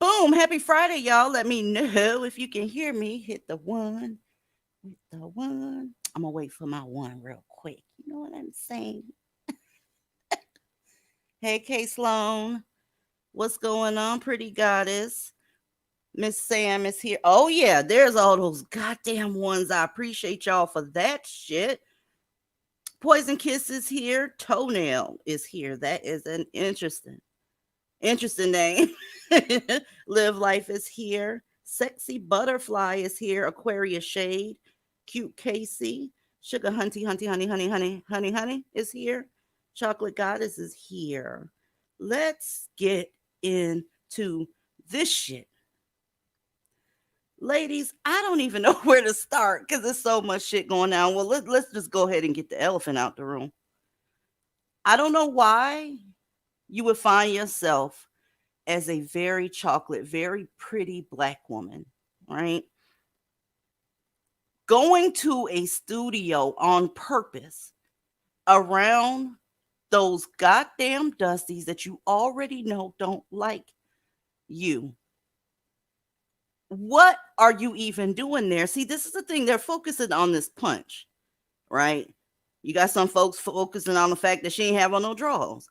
Boom. Happy Friday, y'all. Let me know if you can hear me. Hit the one. Hit the one. I'm going to wait for my one real quick. You know what I'm saying? Hey, K Sloan. What's going on, pretty goddess? Miss Sam is here. Oh, yeah. There's all those goddamn ones. I appreciate y'all for that shit. Poison Kiss is here. Toenail is here. That is an interesting name. Live Life is here. Sexy Butterfly is here. Aquarius Shade. Cute Casey. Sugar Honey is here. Chocolate Goddess is here. Let's get into this shit. Ladies, I don't even know where to start because there's so much shit going on. Well, let's just go ahead and get the elephant out the room. I don't know why you would find yourself as a very chocolate, very pretty black woman, right? Going to a studio on purpose around those goddamn dusties that you already know don't like you. What are you even doing there? See, this is the thing. They're focusing on this punch, right? You got some folks focusing on the fact that she ain't have on no drawers.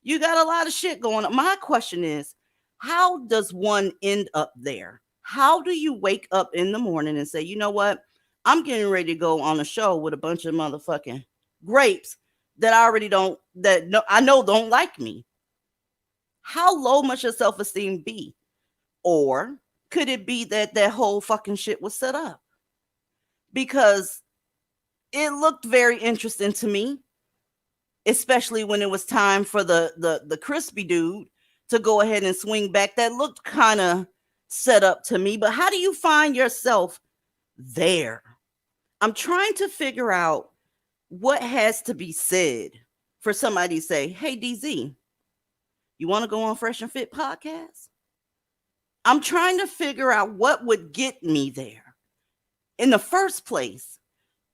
You got a lot of shit going on. My question is, how does one end up there? How do you wake up in the morning and say, you know what? I'm getting ready to go on a show with a bunch of motherfucking grapes that I already don't, that no, I know don't like me. How low must your self-esteem be? Or could it be that that whole fucking shit was set up? Because it looked very interesting to me, especially when it was time for the crispy dude to go ahead and swing back. That looked kind of set up to me. But how do you find yourself there? I'm trying to figure out what has to be said for somebody to say, hey, DZ, you want to go on Fresh and Fit podcast? I'm trying to figure out what would get me there in the first place.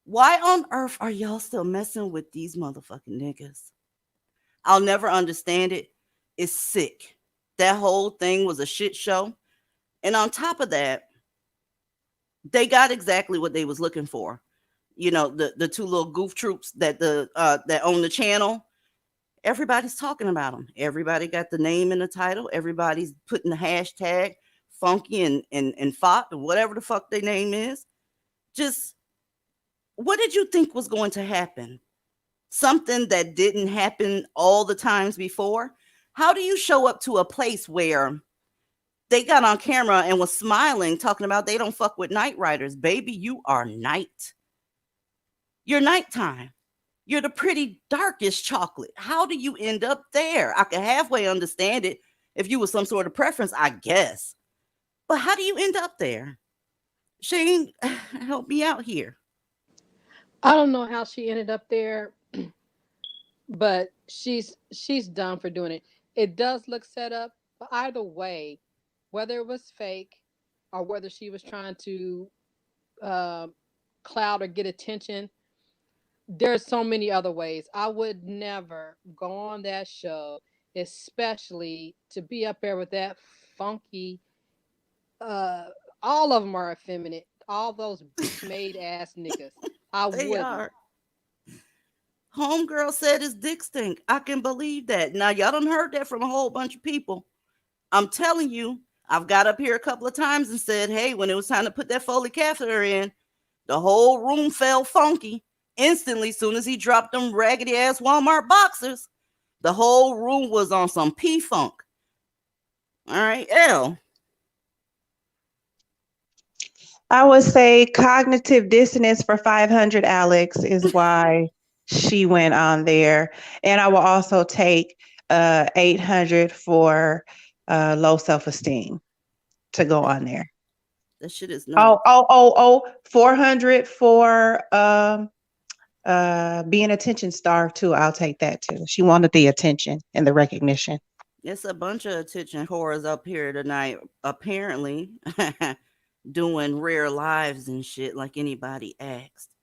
Why on earth are y'all still messing with these motherfucking niggas? I'll never understand it. It's sick. That whole thing was a shit show. And on top of that, they got exactly what they was looking for. You know, the two little goof troops that that own the channel. Everybody's talking about them. Everybody got the name in the title. Everybody's putting the hashtag funky and fought, or whatever the fuck their name is. Just, what did you think was going to happen? Something that didn't happen all the times before? How do you show up to a place where they got on camera and was smiling, talking about they don't fuck with night riders? Baby, you are night. You're nighttime. You're the pretty darkest chocolate. How do you end up there? I can halfway understand it if you were some sort of preference, I guess. But how do you end up there? Shane, help me out here. I don't know how she ended up there, but she's done for doing it. It does look set up, but either way, whether it was fake or whether she was trying to uh, cloud or get attention, there's so many other ways. I would never go on that show, especially to be up there with that funky. Uh, all of them are effeminate. All those bitch made ass niggas. I They wouldn't. are. Homegirl said his dick stink. I can believe that. Now, y'all done heard that from a whole bunch of people. I'm telling you, I've got up here a couple of times and said, hey, when it was time to put that Foley catheter in, the whole room fell funky instantly. Soon as he dropped them raggedy ass Walmart boxers, the whole room was on some P-funk. All right, L. I would say cognitive dissonance for 500, Alex, is why she went on there. And I will also take 800 for low self-esteem to go on there. That shit is nuts. 400 for being attention starved too. I'll take that too. She wanted the attention and the recognition. It's a bunch of attention whores up here tonight, apparently, doing rare lives and shit like anybody asked.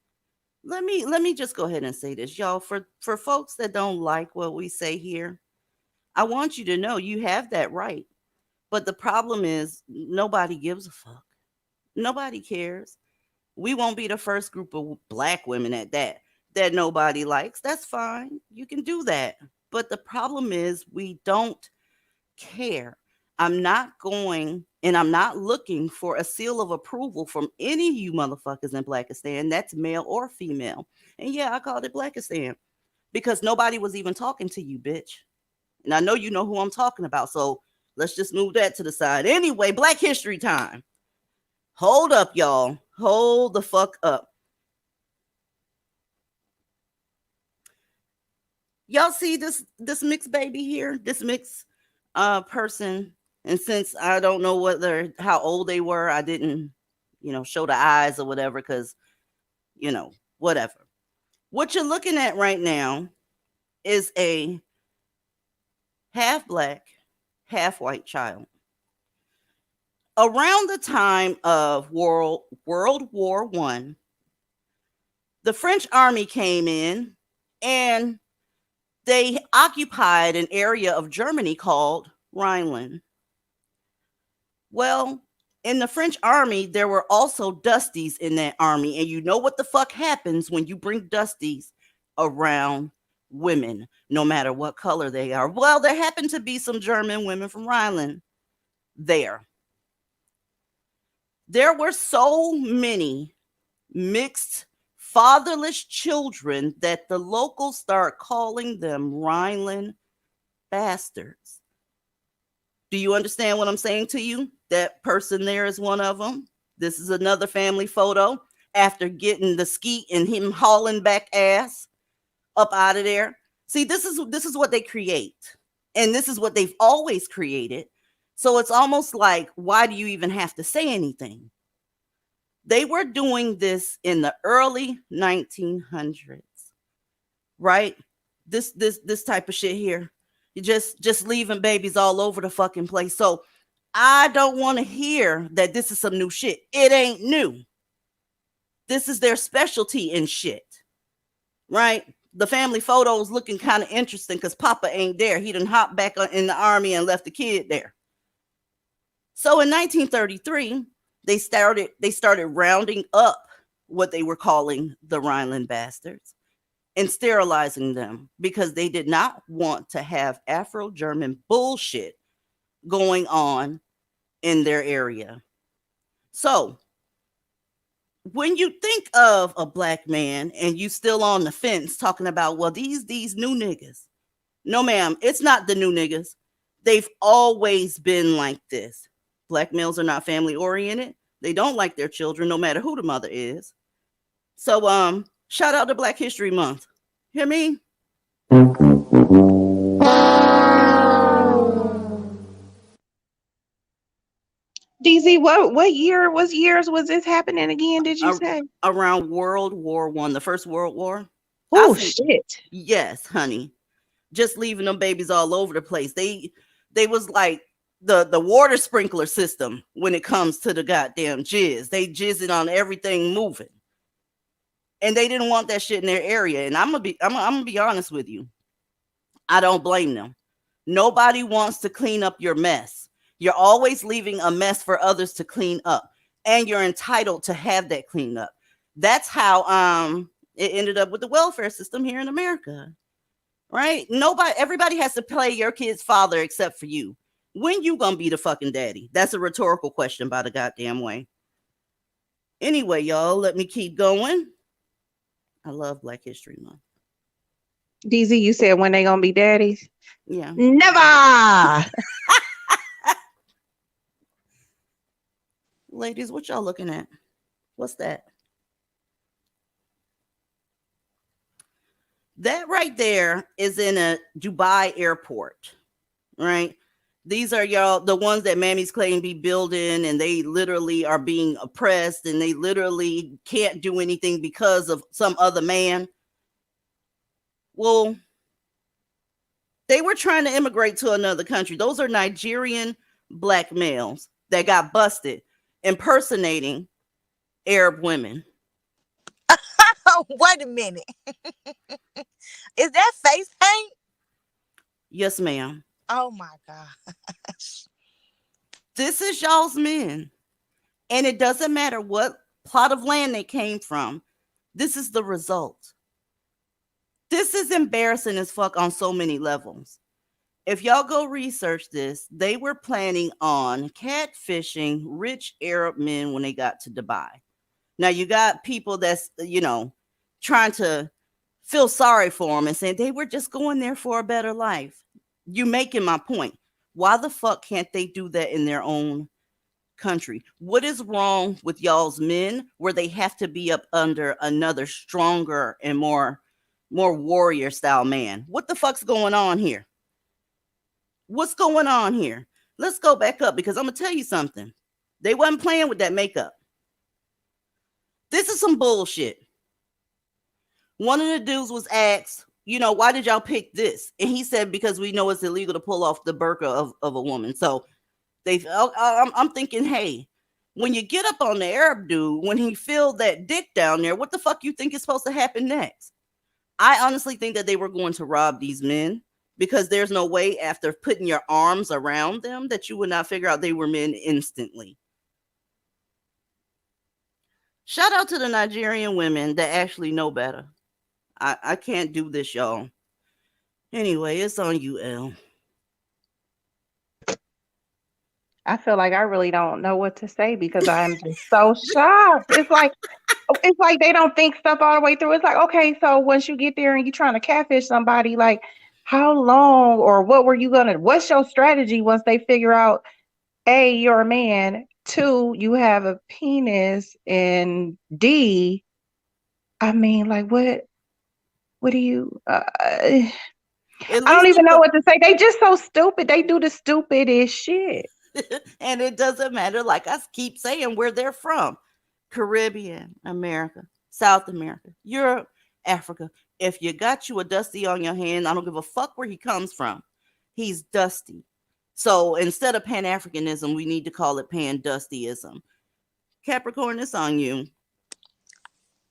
Let me just go ahead and say this, y'all. For folks that don't like what we say here, I want you to know you have that right. But the problem is nobody gives a fuck. Nobody cares. We won't be the first group of black women at that nobody likes. That's fine. You can do that. But the problem is we don't care. I'm not going and I'm not looking for a seal of approval from any of you motherfuckers in Blackistan. That's male or female. And yeah, I called it Blackistan because nobody was even talking to you, bitch. And I know you know who I'm talking about. So let's just move that to the side. Anyway, Black History time. Hold up, y'all. Hold the fuck up. Y'all see this mixed baby here? This mixed person. And since I don't know how old they were, I didn't, show the eyes or whatever, because, whatever. What you're looking at right now is a half black, half white child. Around the time of World War One, the French army came in and they occupied an area of Germany called Rhineland. Well, in the French army, there were also Dusties in that army. And you know what the fuck happens when you bring Dusties around women, no matter what color they are. Well, there happened to be some German women from Rhineland there. There were so many mixed fatherless children that the locals start calling them Rhineland bastards. Do you understand what I'm saying to you? That person there is one of them. This is another family photo after getting the skeet and him hauling back ass up out of there. See, this is what they create. And this is what they've always created. So it's almost like, why do you even have to say anything? They were doing this in the early 1900s, right? This type of shit here. You just leaving babies all over the fucking place. So I don't want to hear that this is some new shit. It ain't new. This is their specialty in shit, right? The family photos looking kind of interesting because Papa ain't there. He done hopped back in the army and left the kid there. So in 1933, they started rounding up what they were calling the Rhineland bastards and sterilizing them because they did not want to have Afro-German bullshit going on in their area. So when you think of a black man and you still on the fence talking about, well, these new niggas. No, ma'am, it's not the new niggas. They've always been like this. Black males are not family oriented. They don't like their children, no matter who the mother is. So, shout out to Black History Month. Hear me? DZ, what years was this happening again? Did you say around World War I, the First World War? Oh shit! Yes, honey. Just leaving them babies all over the place. They was like the water sprinkler system when it comes to the goddamn jizz. They jizzing on everything moving, and they didn't want that shit in their area. And I'm gonna be honest with you. I don't blame them. Nobody wants to clean up your mess. You're always leaving a mess for others to clean up, and you're entitled to have that cleaned up. That's how it ended up with the welfare system here in America, right? Everybody has to play your kid's father except for you. When you gonna be the fucking daddy? That's a rhetorical question, by the goddamn way. Anyway, y'all, let me keep going. I love Black History Month. DZ, you said when they gonna be daddies? Yeah. Never. Ladies, what y'all looking at? What's that? That right there is in a Dubai airport, right? These are y'all, the ones that mammies claim be building, and they literally are being oppressed, and they literally can't do anything because of some other man. Well, they were trying to immigrate to another country. Those are Nigerian black males that got busted impersonating Arab women. Wait a minute. Is that face paint? Yes, ma'am. Oh my gosh. This is y'all's men. And it doesn't matter what plot of land they came from. This is the result. This is embarrassing as fuck on so many levels. If y'all go research this, they were planning on catfishing rich Arab men when they got to Dubai. Now you got people that's, trying to feel sorry for them and saying they were just going there for a better life. You making my point. Why the fuck can't they do that in their own country? What is wrong with y'all's men where they have to be up under another stronger and more warrior style man? What the fuck's going on here? What's going on here? Let's go back up because I'm gonna tell you something. They wasn't playing with that makeup. This is some bullshit. One of the dudes was asked, why did y'all pick this? And he said, because we know it's illegal to pull off the burqa of a woman. So I'm thinking, hey, when you get up on the Arab dude, when he filled that dick down there, what the fuck you think is supposed to happen next? I honestly think that they were going to rob these men because there's no way after putting your arms around them that you would not figure out they were men instantly. Shout out to the Nigerian women that actually know better. I can't do this, y'all. Anyway, it's on you, Elle. I feel like I really don't know what to say because I'm just so shocked. It's like they don't think stuff all the way through. It's like, okay, so once you get there and you're trying to catfish somebody, like how long or what's your strategy once they figure out, A, you're a man, 2, you have a penis, and D, I mean, like what do you At I don't least even it know what to say. They just so stupid. They do the stupidest shit. and it doesn't matter. Like I keep saying, where they're from: Caribbean, America, South America, Europe, Africa. If you got you a dusty on your hand, I don't give a fuck where he comes from. He's dusty. So instead of Pan Africanism, we need to call it Pan Dustyism. Capricorn, it's on you.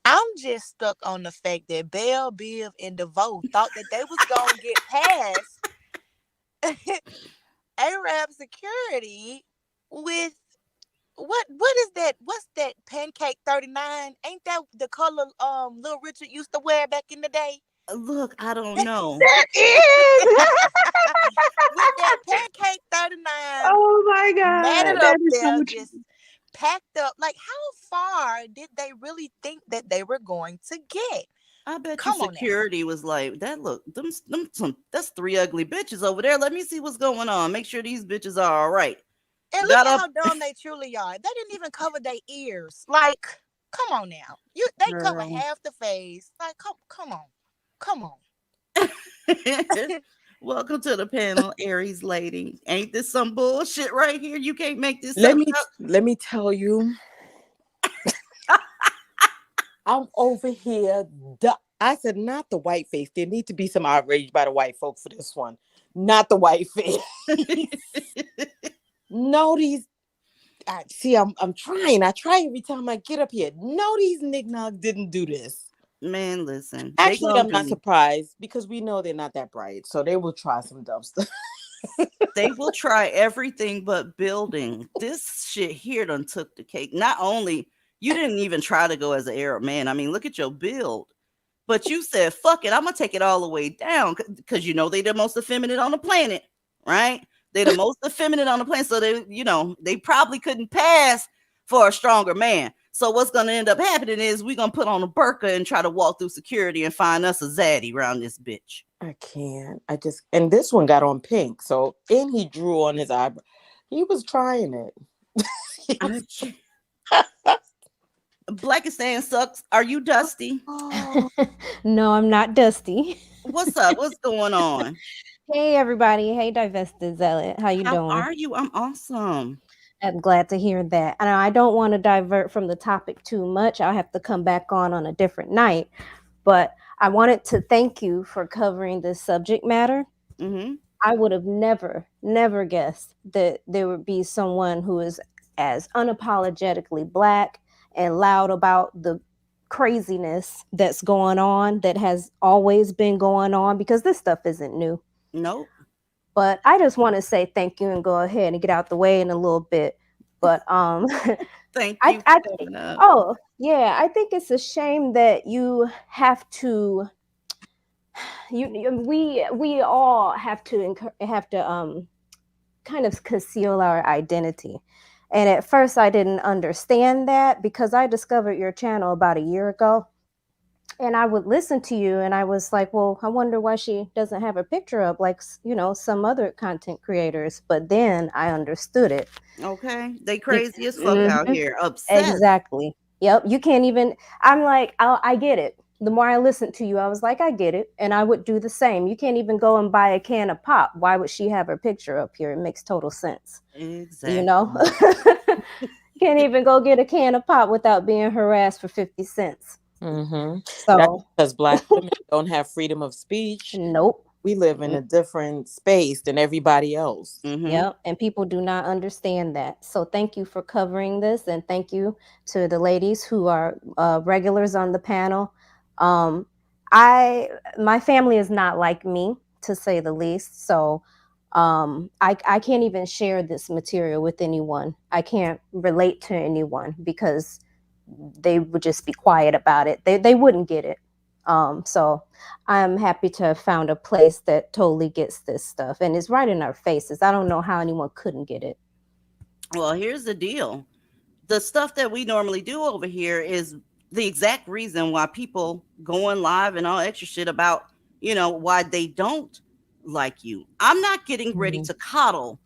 I'm just stuck on the fact that Belle, Biv, and DeVoe thought that they was gonna get past Arab security with what is that? What's that pancake 39? Ain't that the color Little Richard used to wear back in the day? Look, I don't know. That is. With that pancake 39 Oh my matted God. up That is so there, true. just packed up. Like, how far did they really think that they were going to get? I bet you Come on now. security was like, that look, them some that's three ugly bitches over there. Let me see what's going on. Make sure these bitches are all right. And look Got at up, how dumb they truly are. They didn't even cover their ears. Like, come on now. They cover girl. half the face. Like, come on. Come on. Welcome to the panel, Aries lady. Ain't this some bullshit right here? You can't make this Let up. me tell you, I'm over here. I said, not the white face. There need to be some outrage by the white folk for this one. Not the white face. No, these. I'm trying. I try every time I get up here. No, these nignogs didn't do this. Man, listen. Actually, gonna I'm not surprised because we know they're not that bright. So they will try some dumb stuff. They will try everything but building. This shit here done took the cake. Not only you didn't even try to go as an Arab man. I mean, look at your build. But you said, fuck it, I'm gonna take it all the way down because you know they the most effeminate on the planet, right? They the most effeminate on the planet. So they probably couldn't pass for a stronger man. So what's gonna end up happening is we're gonna put on a burqa and try to walk through security and find us a zaddy around this bitch. I can't. And this one got on pink. So, and he drew on his eyebrow. He was trying it. Blackistan sucks. Are you dusty? Oh, No, I'm not Dusty. What's up? What's going on? Hey, everybody. Hey, Divested Zealot. How you How doing? are you? I'm awesome. I'm glad to hear that. And I don't want to divert from the topic too much. I'll have to come back on a different night. But I wanted to thank you for covering this subject matter. Mm-hmm. I would have never guessed that there would be someone who is as unapologetically Black and loud about the craziness that's going on, that has always been going on, because this stuff isn't new. Nope. But I just want to say thank you and go ahead and get out the way in a little bit. But Thank you for coming up. oh yeah, I think it's a shame that you have to we all have to kind of conceal our identity. And at first I didn't understand that because I discovered your channel about a year ago. And I would listen to you and I was like, well, I wonder why she doesn't have a picture up like, some other content creators. But then I understood it. Okay. They crazy as fuck out here. Upset. Exactly. Yep. You can't even, I'm like, I get it. The more I listened to you, I was like, I get it. And I would do the same. You can't even go and buy a can of pop. Why would she have her picture up here? It makes total sense. Exactly. You know? Can't even go get a can of pop without being harassed for 50 cents. mm-hmm. So That's because Black women don't have freedom of speech. nope. We live in a different space than everybody else. Mm-hmm. Yep. And people do not understand that. So thank you for covering this. And thank you to the ladies who are regulars on the panel. My family is not like me, to say the least. So I can't even share this material with anyone. I can't relate to anyone because they would just be quiet about it. They wouldn't get it. So I'm happy to have found a place that totally gets this stuff and it's right in our faces. I don't know how anyone couldn't get it. Well, here's the deal. The stuff that we normally do over here is the exact reason why people going live and all extra shit about, why they don't like you. I'm not getting ready to coddle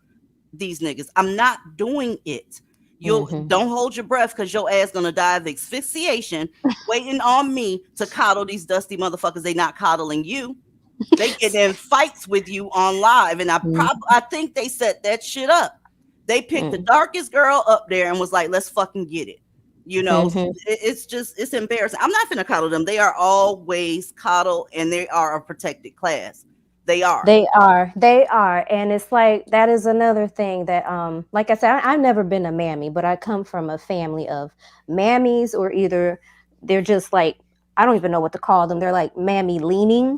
these niggas. I'm not doing it. You don't hold your breath because your ass gonna die of asphyxiation waiting on me to coddle these dusty motherfuckers. They not coddling you. They get in fights with you on live, and I think they set that shit up. They picked the darkest girl up there and was like, "Let's fucking get it." You know, it's embarrassing. I'm not gonna coddle them. They are always coddled, and they are a protected class. They are. They are. And it's like, that is another thing that, like I said, I've never been a mammy, but I come from a family of mammies, or either they're just like, I don't even know what to call them. They're like mammy leaning.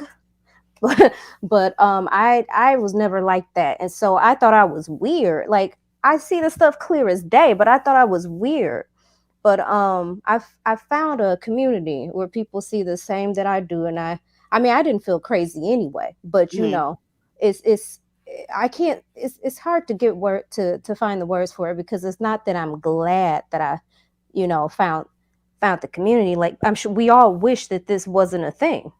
But I was never like that. And so I thought I was weird. Like, I see the stuff clear as day, but I thought I was weird. But I found a community where people see the same that I do, and I mean, I didn't feel crazy anyway, but you know, it's I can't, it's hard to get word to find the words for it, because it's not that I'm glad that I, you know, found the community. Like, I'm sure we all wish that this wasn't a thing.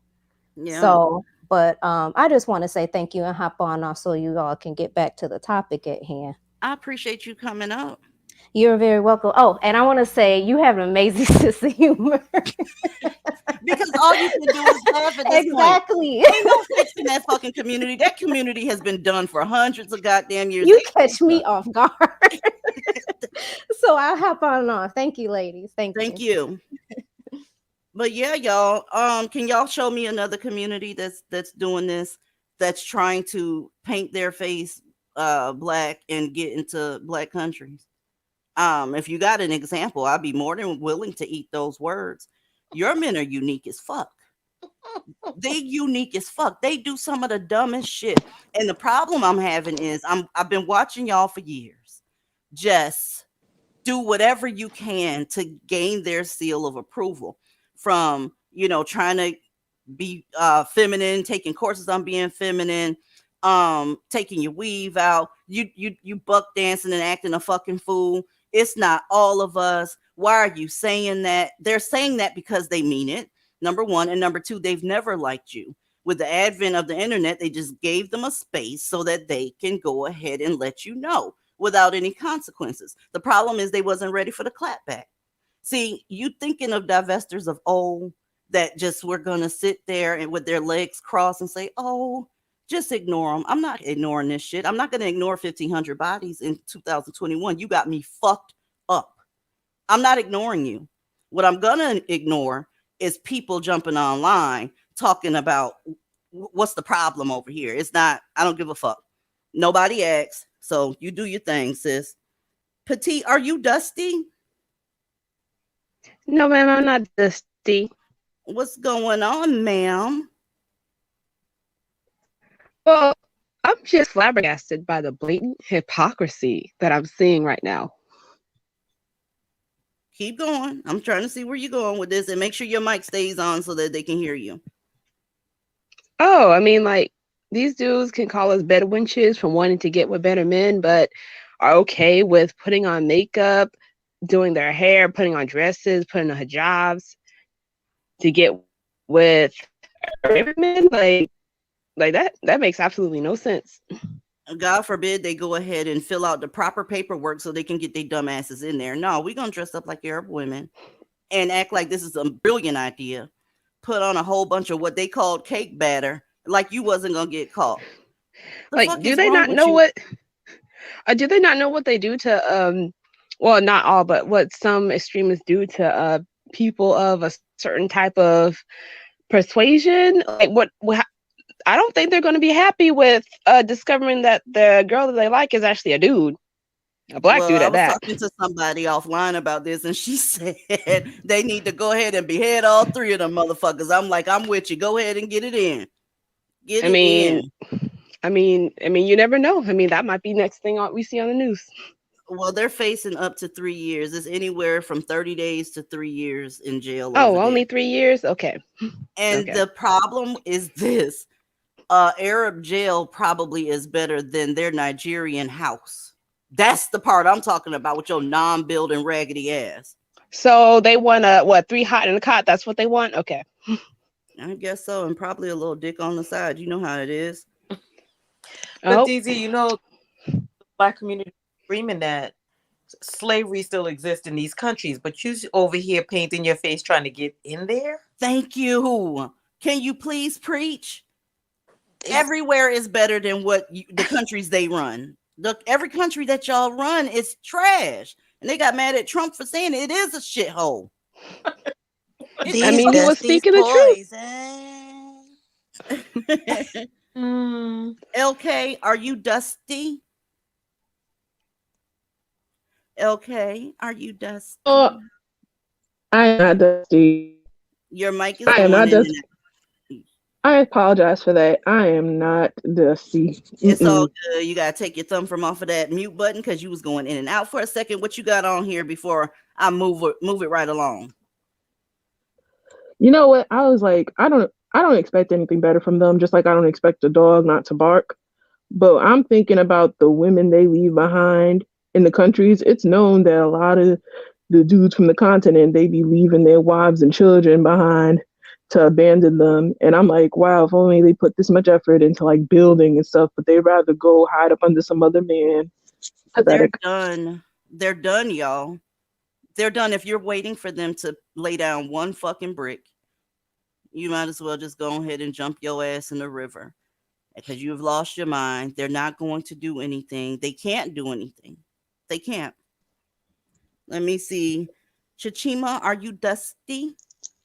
Yeah. So, but I just want to say thank you and hop on off so you all can get back to the topic at hand. I appreciate you coming up. You're very welcome. Oh, and I want to say you have an amazing sense of humor. Because all you can do is laugh at this Exactly. point. Ain't no fixing that fucking community. That community has been done for hundreds of goddamn years. You catch me off guard. So I'll hop on and off. Thank you, ladies. Thank you. But yeah, y'all. Can y'all show me another community that's doing this, that's trying to paint their face black and get into black countries? If you got an example, I'd be more than willing to eat those words. Your men are unique as fuck. They unique as fuck. They do some of the dumbest shit. And the problem I'm having is I've been watching y'all for years. Just do whatever you can to gain their seal of approval, from, you know, trying to be feminine, taking courses on being feminine, taking your weave out, you buck dancing and acting a fucking fool. It's not all of us. Why are you saying that? They're saying that because they mean it, number one. And number two, they've never liked you. With the advent of the internet, they just gave them a space so that they can go ahead and let you know without any consequences. The problem is they wasn't ready for the clapback. See, you thinking of divestors of old that just were going to sit there and with their legs crossed and say, oh, just ignore them. I'm not ignoring this shit. I'm not going to ignore 1,500 bodies in 2021. You got me fucked up. I'm not ignoring you. What I'm going to ignore is people jumping online talking about what's the problem over here. It's not, I don't give a fuck. Nobody asked. So you do your thing, sis. Petite, are you dusty? No, ma'am, I'm not dusty. What's going on, ma'am? Well, I'm just flabbergasted by the blatant hypocrisy that I'm seeing right now. Keep going. I'm trying to see where you're going with this, and make sure your mic stays on so that they can hear you. Oh, I mean, like, these dudes can call us better wenches for wanting to get with better men, but are okay with putting on makeup, doing their hair, putting on dresses, putting on hijabs to get with men. Like that makes absolutely no sense. God forbid they go ahead and fill out the proper paperwork so they can get their dumb asses in there. No, we're gonna dress up like Arab women and act like this is a brilliant idea. Put on a whole bunch of what they called cake batter, like you wasn't gonna get caught. Like, do they not know what? Do they not know what they do to well, not all, but what some extremists do to people of a certain type of persuasion? Like, what I don't think they're going to be happy with discovering that the girl that they like is actually a dude, a black dude at that. I was talking to somebody offline about this, and she said they need to go ahead and behead all three of them motherfuckers. I'm like, I'm with you. Go ahead and get it in. I mean, you never know. I mean, that might be next thing we see on the news. Well, they're facing up to 3 years. It's anywhere from 30 days to 3 years in jail. Oh, only 3 years? Okay. And okay. The problem is this. Arab jail probably is better than their Nigerian house. That's the part I'm talking about with your non-building raggedy ass. So they want what, 3 hot in a cot? That's what they want? Okay. I guess so. And probably a little dick on the side. You know how it is. But DZ, you know, the black community screaming that slavery still exists in these countries, but you over here painting your face trying to get in there. Thank you. Can you please preach? Everywhere is better than the countries they run. Look, every country that y'all run is trash. And they got mad at Trump for saying it is a shithole. I mean, he was speaking the truth. LK, are you dusty? LK, are you dusty? I am not dusty. Your mic is I am going not in dusty. I apologize for that. I am not dusty. It's all good. You gotta take your thumb from off of that mute button because you was going in and out for a second. What you got on here before I move it right along? You know what? I was like, I don't expect anything better from them, just like I don't expect a dog not to bark. But I'm thinking about the women they leave behind in the countries. It's known that a lot of the dudes from the continent, they be leaving their wives and children behind to abandon them. And I'm like, wow, if only they put this much effort into like building and stuff, but they'd rather go hide up under some other man. Pathetic. They're done, y'all. They're done. If you're waiting for them to lay down one fucking brick, you might as well just go ahead and jump your ass in the river because you've lost your mind. They're not going to do anything. They can't do anything. They can't. Let me see. Chichima, are you dusty?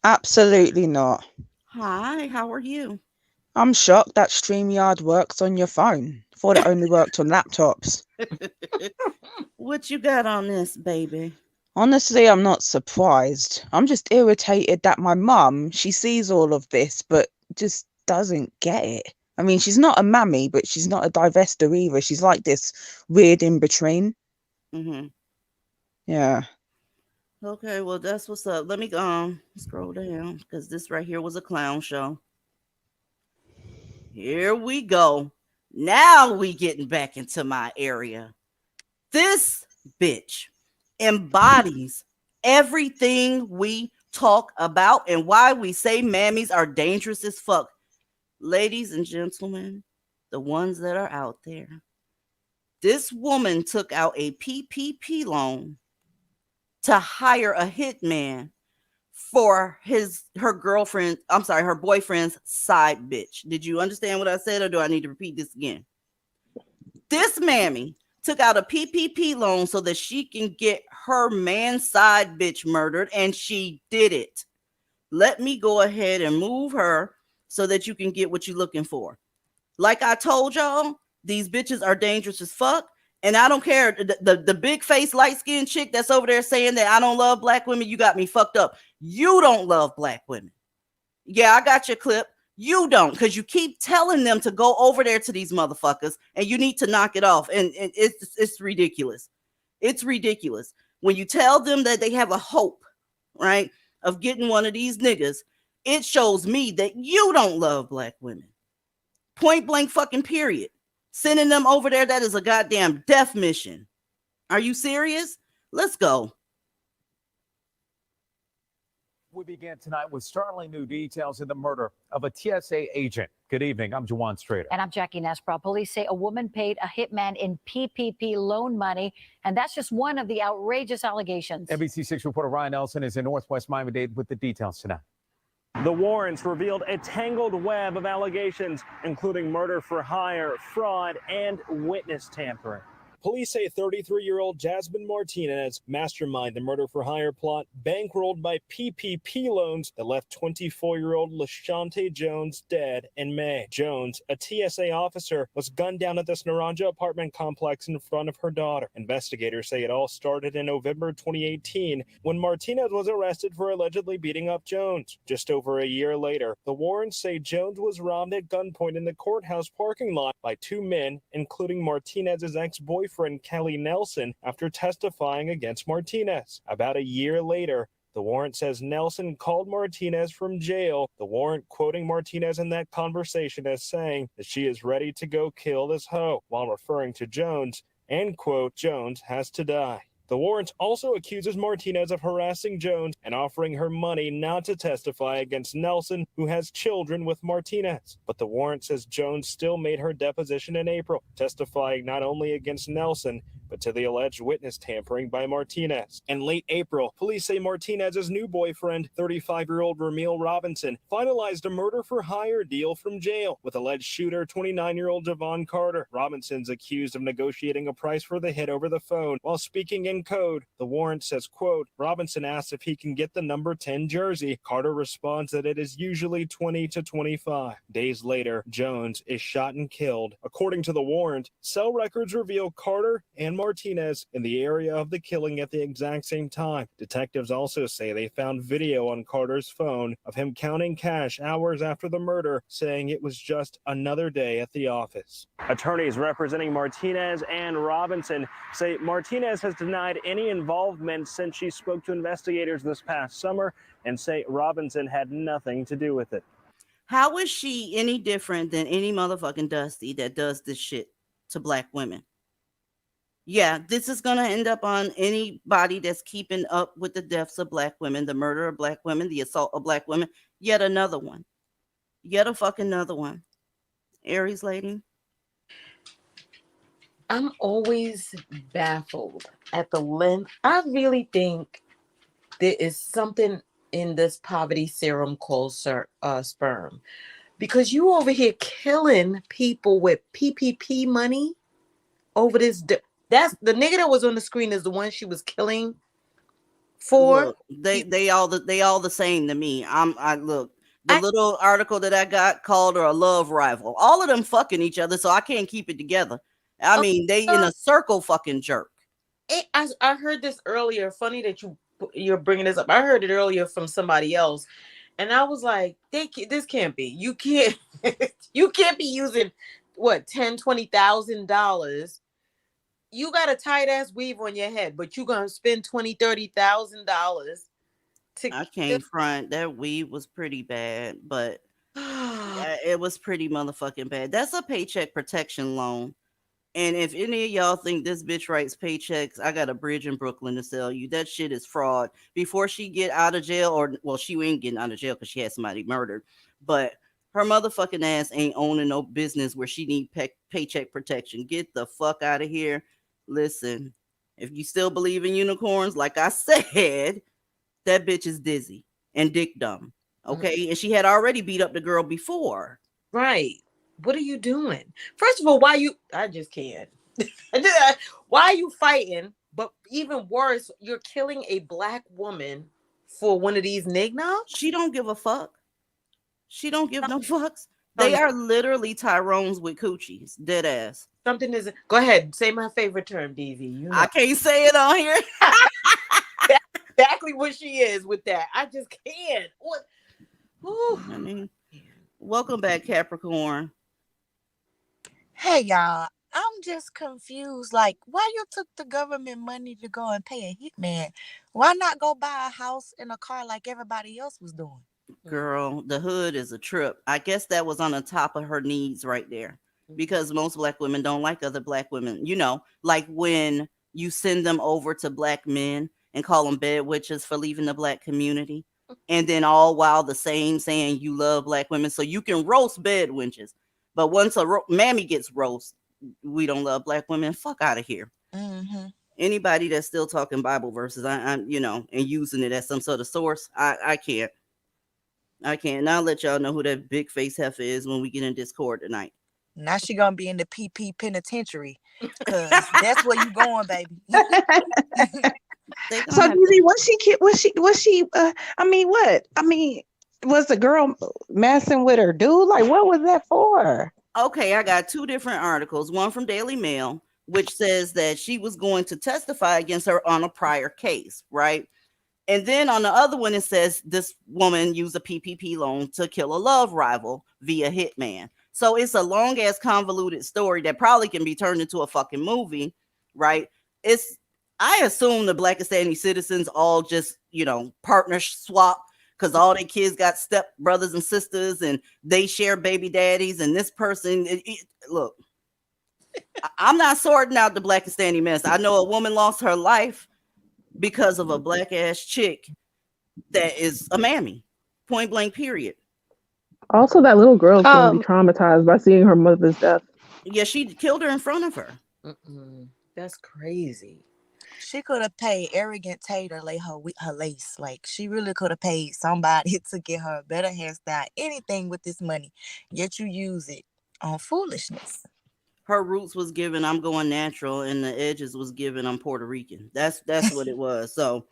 Absolutely not. Hi, how are you? I'm shocked that StreamYard works on your phone. Thought it only worked on laptops. What you got on this, baby? Honestly, I'm not surprised. I'm just irritated that my mum, she sees all of this, but just doesn't get it. I mean, she's not a mammy, but she's not a divester either. She's like this weird in between. Mm-hmm. Yeah. Okay, well, that's what's up. Let me scroll down because this right here was a clown show. Here we go. Now we getting back into my area. This bitch embodies everything we talk about and why we say mammies are dangerous as fuck. Ladies and gentlemen, the ones that are out there, this woman took out a PPP loan to hire a hitman for her boyfriend's side bitch. Did you understand what I said, or do I need to repeat this again? This mammy took out a PPP loan so that she can get her man's side bitch murdered, and she did it. Let me go ahead and move her so that you can get what you're looking for. Like I told y'all, these bitches are dangerous as fuck. And I don't care. The big face, light skinned chick that's over there saying that I don't love black women, you got me fucked up. You don't love black women. Yeah, I got your clip. You don't, because you keep telling them to go over there to these motherfuckers and you need to knock it off. And it's ridiculous. It's ridiculous. When you tell them that they have a hope, right, of getting one of these niggas, it shows me that you don't love black women. Point blank fucking period. Sending them over there, that is a goddamn death mission. Are you serious? Let's go. We begin tonight with startling new details in the murder of a TSA agent. Good evening. I'm Juwan Strader. And I'm Jackie Nesbrough. Police say a woman paid a hitman in PPP loan money, and that's just one of the outrageous allegations. NBC6 reporter Ryan Nelson is in Northwest Miami-Dade with the details tonight. The Warrens revealed a tangled web of allegations, including murder for hire, fraud, and witness tampering. Police say 33-year-old Jasmine Martinez masterminded the murder for hire plot bankrolled by PPP loans that left 24-year-old LaShante Jones dead in May. Jones, a TSA officer, was gunned down at this Naranja apartment complex in front of her daughter. Investigators say it all started in November 2018 when Martinez was arrested for allegedly beating up Jones. Just over a year later, the Warrens say Jones was robbed at gunpoint in the courthouse parking lot by two men, including Martinez's ex-boyfriend Kelly Nelson, after testifying against Martinez. About a year later, the warrant says Nelson called Martinez from jail, the warrant quoting Martinez in that conversation as saying that she is ready to go kill this hoe, while referring to Jones, and quote, Jones has to die. The warrant also accuses Martinez of harassing Jones and offering her money not to testify against Nelson, who has children with Martinez. But the warrant says Jones still made her deposition in April, testifying not only against Nelson, but to the alleged witness tampering by Martinez. In late April, police say Martinez's new boyfriend, 35-year-old Ramil Robinson, finalized a murder-for-hire deal from jail with alleged shooter, 29-year-old Javon Carter. Robinson's accused of negotiating a price for the hit over the phone while speaking in code. The warrant says, quote, Robinson asks if he can get the number 10 jersey. Carter responds that it is usually 20 to 25. Days later, Jones is shot and killed. According to the warrant, cell records reveal Carter and Martinez in the area of the killing at the exact same time. Detectives also say they found video on Carter's phone of him counting cash hours after the murder, saying it was just another day at the office. Attorneys representing Martinez and Robinson say Martinez has denied any involvement since she spoke to investigators this past summer and say Robinson had nothing to do with it. How is she any different than any motherfucking Dusty that does this shit to black women? Yeah, this is going to end up on anybody that's keeping up with the deaths of black women, the murder of black women, the assault of black women. Yet another one. Yet a fucking another one. Aries lady. I'm always baffled at the length. I really think there is something in this poverty serum called sperm. Because you over here killing people with PPP money over this. That's the nigga that was on the screen is the one she was killing for. Look, they all the same to me. I look, the little article that I got called her a love rival. All of them fucking each other, so I can't keep it together. I mean, they in a circle fucking jerk. I heard this earlier. Funny that you're bringing this up. I heard it earlier from somebody else, and I was like, this can't be. You can't you can't be using what $10,000-$20,000. You got a tight ass weave on your head, but you gonna spend $20,000-$30,000 to. I can't front. That weave was pretty bad, but it was pretty motherfucking bad. That's a paycheck protection loan. And if any of y'all think this bitch writes paychecks, I got a bridge in Brooklyn to sell you. That shit is fraud. Before she get out of jail, she ain't getting out of jail because she had somebody murdered. But her motherfucking ass ain't owning no business where she need paycheck protection. Get the fuck out of here. Listen, if you still believe in unicorns, like I said, that bitch is dizzy and dick dumb. Okay. Mm-hmm. And she had already beat up the girl before. Right. What are you doing? First of all, I just can't. Why are you fighting? But even worse, you're killing a black woman for one of these niggas? She don't give a fuck. She don't give no fucks. They are literally Tyrones with coochies. Dead ass. Something is. Go ahead. Say my favorite term, DZ. You know. I can't say it on here. Exactly what she is with that. I just can't. What? I mean, welcome back, Capricorn. Hey, y'all. I'm just confused. Like, why you took the government money to go and pay a hitman? Why not go buy a house and a car like everybody else was doing? Girl, the hood is a trip. I guess that was on the top of her needs right there. Because most black women don't like other black women. You know, like when you send them over to black men and call them bed witches for leaving the black community. And then all while the same saying you love black women. So you can roast bed witches. But once a mammy gets roast, we don't love black women. Fuck out of here. Mm-hmm. Anybody that's still talking Bible verses, I'm and using it as some sort of source, I can't. And I'll let y'all know who that big face heifer is when we get in Discord tonight. Now she gonna be in the PP penitentiary because that's where you going, baby. So, DZ, was she? Was the girl messing with her dude? Like, what was that for? Okay, I got two different articles. One from Daily Mail, which says that she was going to testify against her on a prior case, right? And then on the other one, it says this woman used a PPP loan to kill a love rival via hitman. So it's a long ass convoluted story that probably can be turned into a fucking movie, right? I assume the Blackistani citizens all just, partner swap because all their kids got step brothers and sisters and they share baby daddies. And this person, look, I'm not sorting out the Blackistani mess. I know a woman lost her life because of a black ass chick that is a mammy. Point blank, period. Also, that little girl's going to be traumatized by seeing her mother's death. Yeah, she killed her in front of her. That's crazy. She could have paid Arrogant Tay to lay her lace. Like, she really could have paid somebody to get her a better hairstyle, anything with this money. Yet you use it on foolishness. Her roots was given I'm going natural, and the edges was given I'm Puerto Rican. That's what it was. So,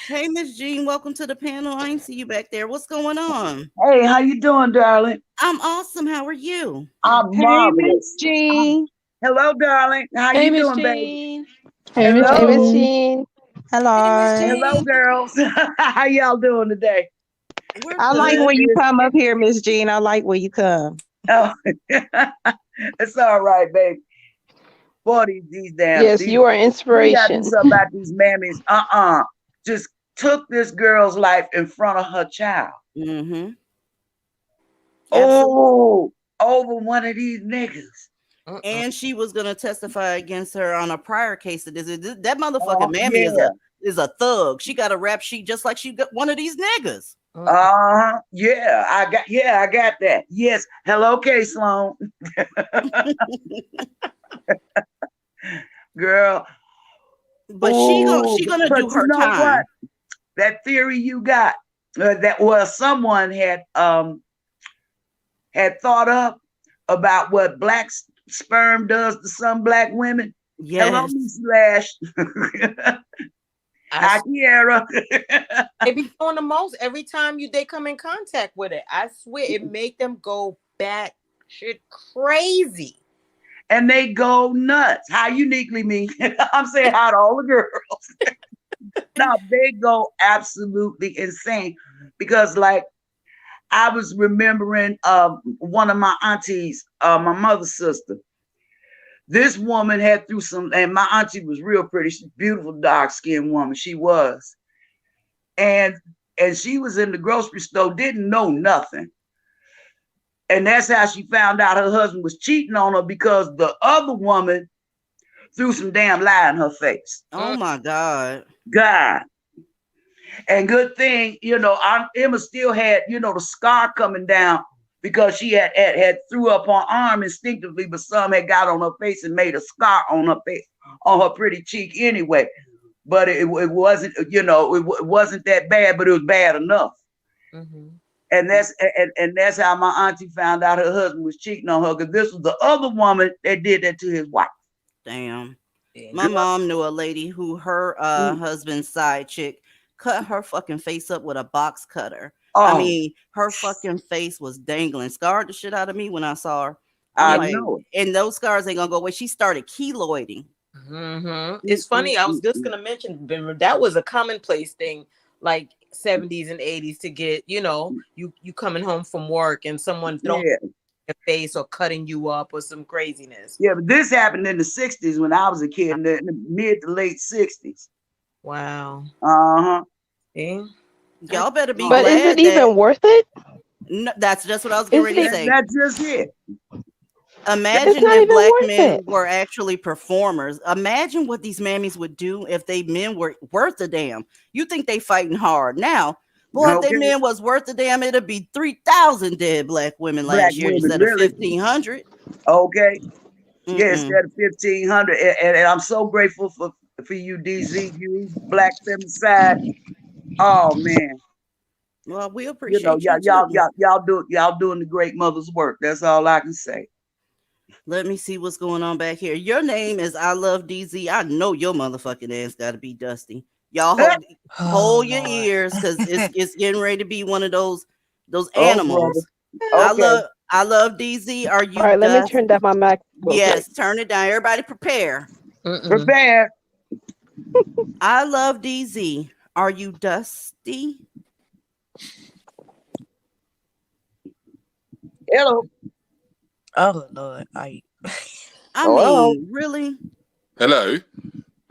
hey, Miss Jean, welcome to the panel. I ain't see you back there. What's going on? Hey, how you doing, darling? I'm awesome. How are you? I'm Hey, marvelous. Miss Jean. Hello, darling. How Hey, you Miss doing, baby? Jean. Hey, Miss Hello. Jean. Hello. Hello, girls. How y'all doing today? I like when you come up here, Miss Jean. I like when you come. Oh, it's all right, baby. Boy, these damn. Yes, you are We gotta inspiration. do something about these mammies. Just took this girl's life in front of her child. Mm-hmm. Oh, over one of these niggas. And she was gonna testify against her on a prior case. That motherfucking mammy yeah. is a thug. She got a rap sheet just like she got one of these niggas. Yeah, I got that. Yes. Hello, K Sloan. Girl. But she gonna do her time. What? That theory you got someone had thought up about what black sperm does to some black women. Yes. Hello, Miss Lash. Hi, Kiara. They be doing the most every time they come in contact with it. I swear it make them go back shit crazy. And they go nuts. How uniquely me. I'm saying hi to all the girls. No, they go absolutely insane. Because like I was remembering one of my aunties, my mother's sister. This woman had through some, and my auntie was real pretty. She's a beautiful, dark-skinned woman. She was. And she was in the grocery store, didn't know nothing. And that's how she found out her husband was cheating on her, because the other woman threw some damn lie in her face. Oh my God. God. And good thing, Emma still had, the scar coming down, because she had threw up her arm instinctively, but some had got on her face and made a scar on her face, on her pretty cheek anyway. But it wasn't, it wasn't that bad, but it was bad enough. Mm-hmm. And that's how my auntie found out her husband was cheating on her, because this was the other woman that did that to his wife. Damn. My mom knew a lady who her husband's side chick cut her fucking face up with a box cutter. I mean, her fucking face was dangling, scarred the shit out of me when I saw her. I know. And those scars ain't gonna go away. She started keloiding. Mm-hmm. It's funny. I was just gonna mention that was a commonplace thing, like 70s and 80s, to get you coming home from work and someone throwing your face or cutting you up or some craziness. Yeah, but this happened in the 60s when I was a kid, in the mid to late 60s. Wow. See? Y'all better be But glad. is it even worth it? No, that's just what I was getting ready to say. That's just it. Imagine if black men were actually performers. Imagine what these mammies would do if they men were worth a damn. You think they fighting hard now? Boy, if they men was worth a damn, it'd be 3,000 dead black women last year instead of 1,500. Okay. Yeah, instead of 1,500. And I'm so grateful for you, DZ, you black femicide. Oh man. Well, we appreciate y'all doing the great mother's work. That's all I can say. Let me see what's going on back here. Your name is I Love DZ. I know your motherfucking ass got to be Dusty. Y'all hold your ears, because it's getting ready to be one of those animals. I love DZ. Are you? All right, let me turn down my mic. Yes, turn it down. Everybody prepare. Prepare. I love DZ. Are you Dusty? Hello. Oh Lord, I mean, really? Hello.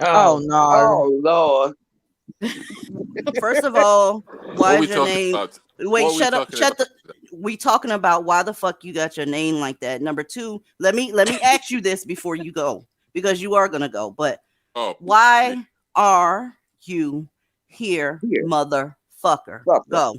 Oh no. Oh Lord. First of all, why is your name? About? Wait, shut up. We talking about why the fuck you got your name like that. Number two, let me ask you this before you go, because you are gonna go. But why are you here, motherfucker? Go.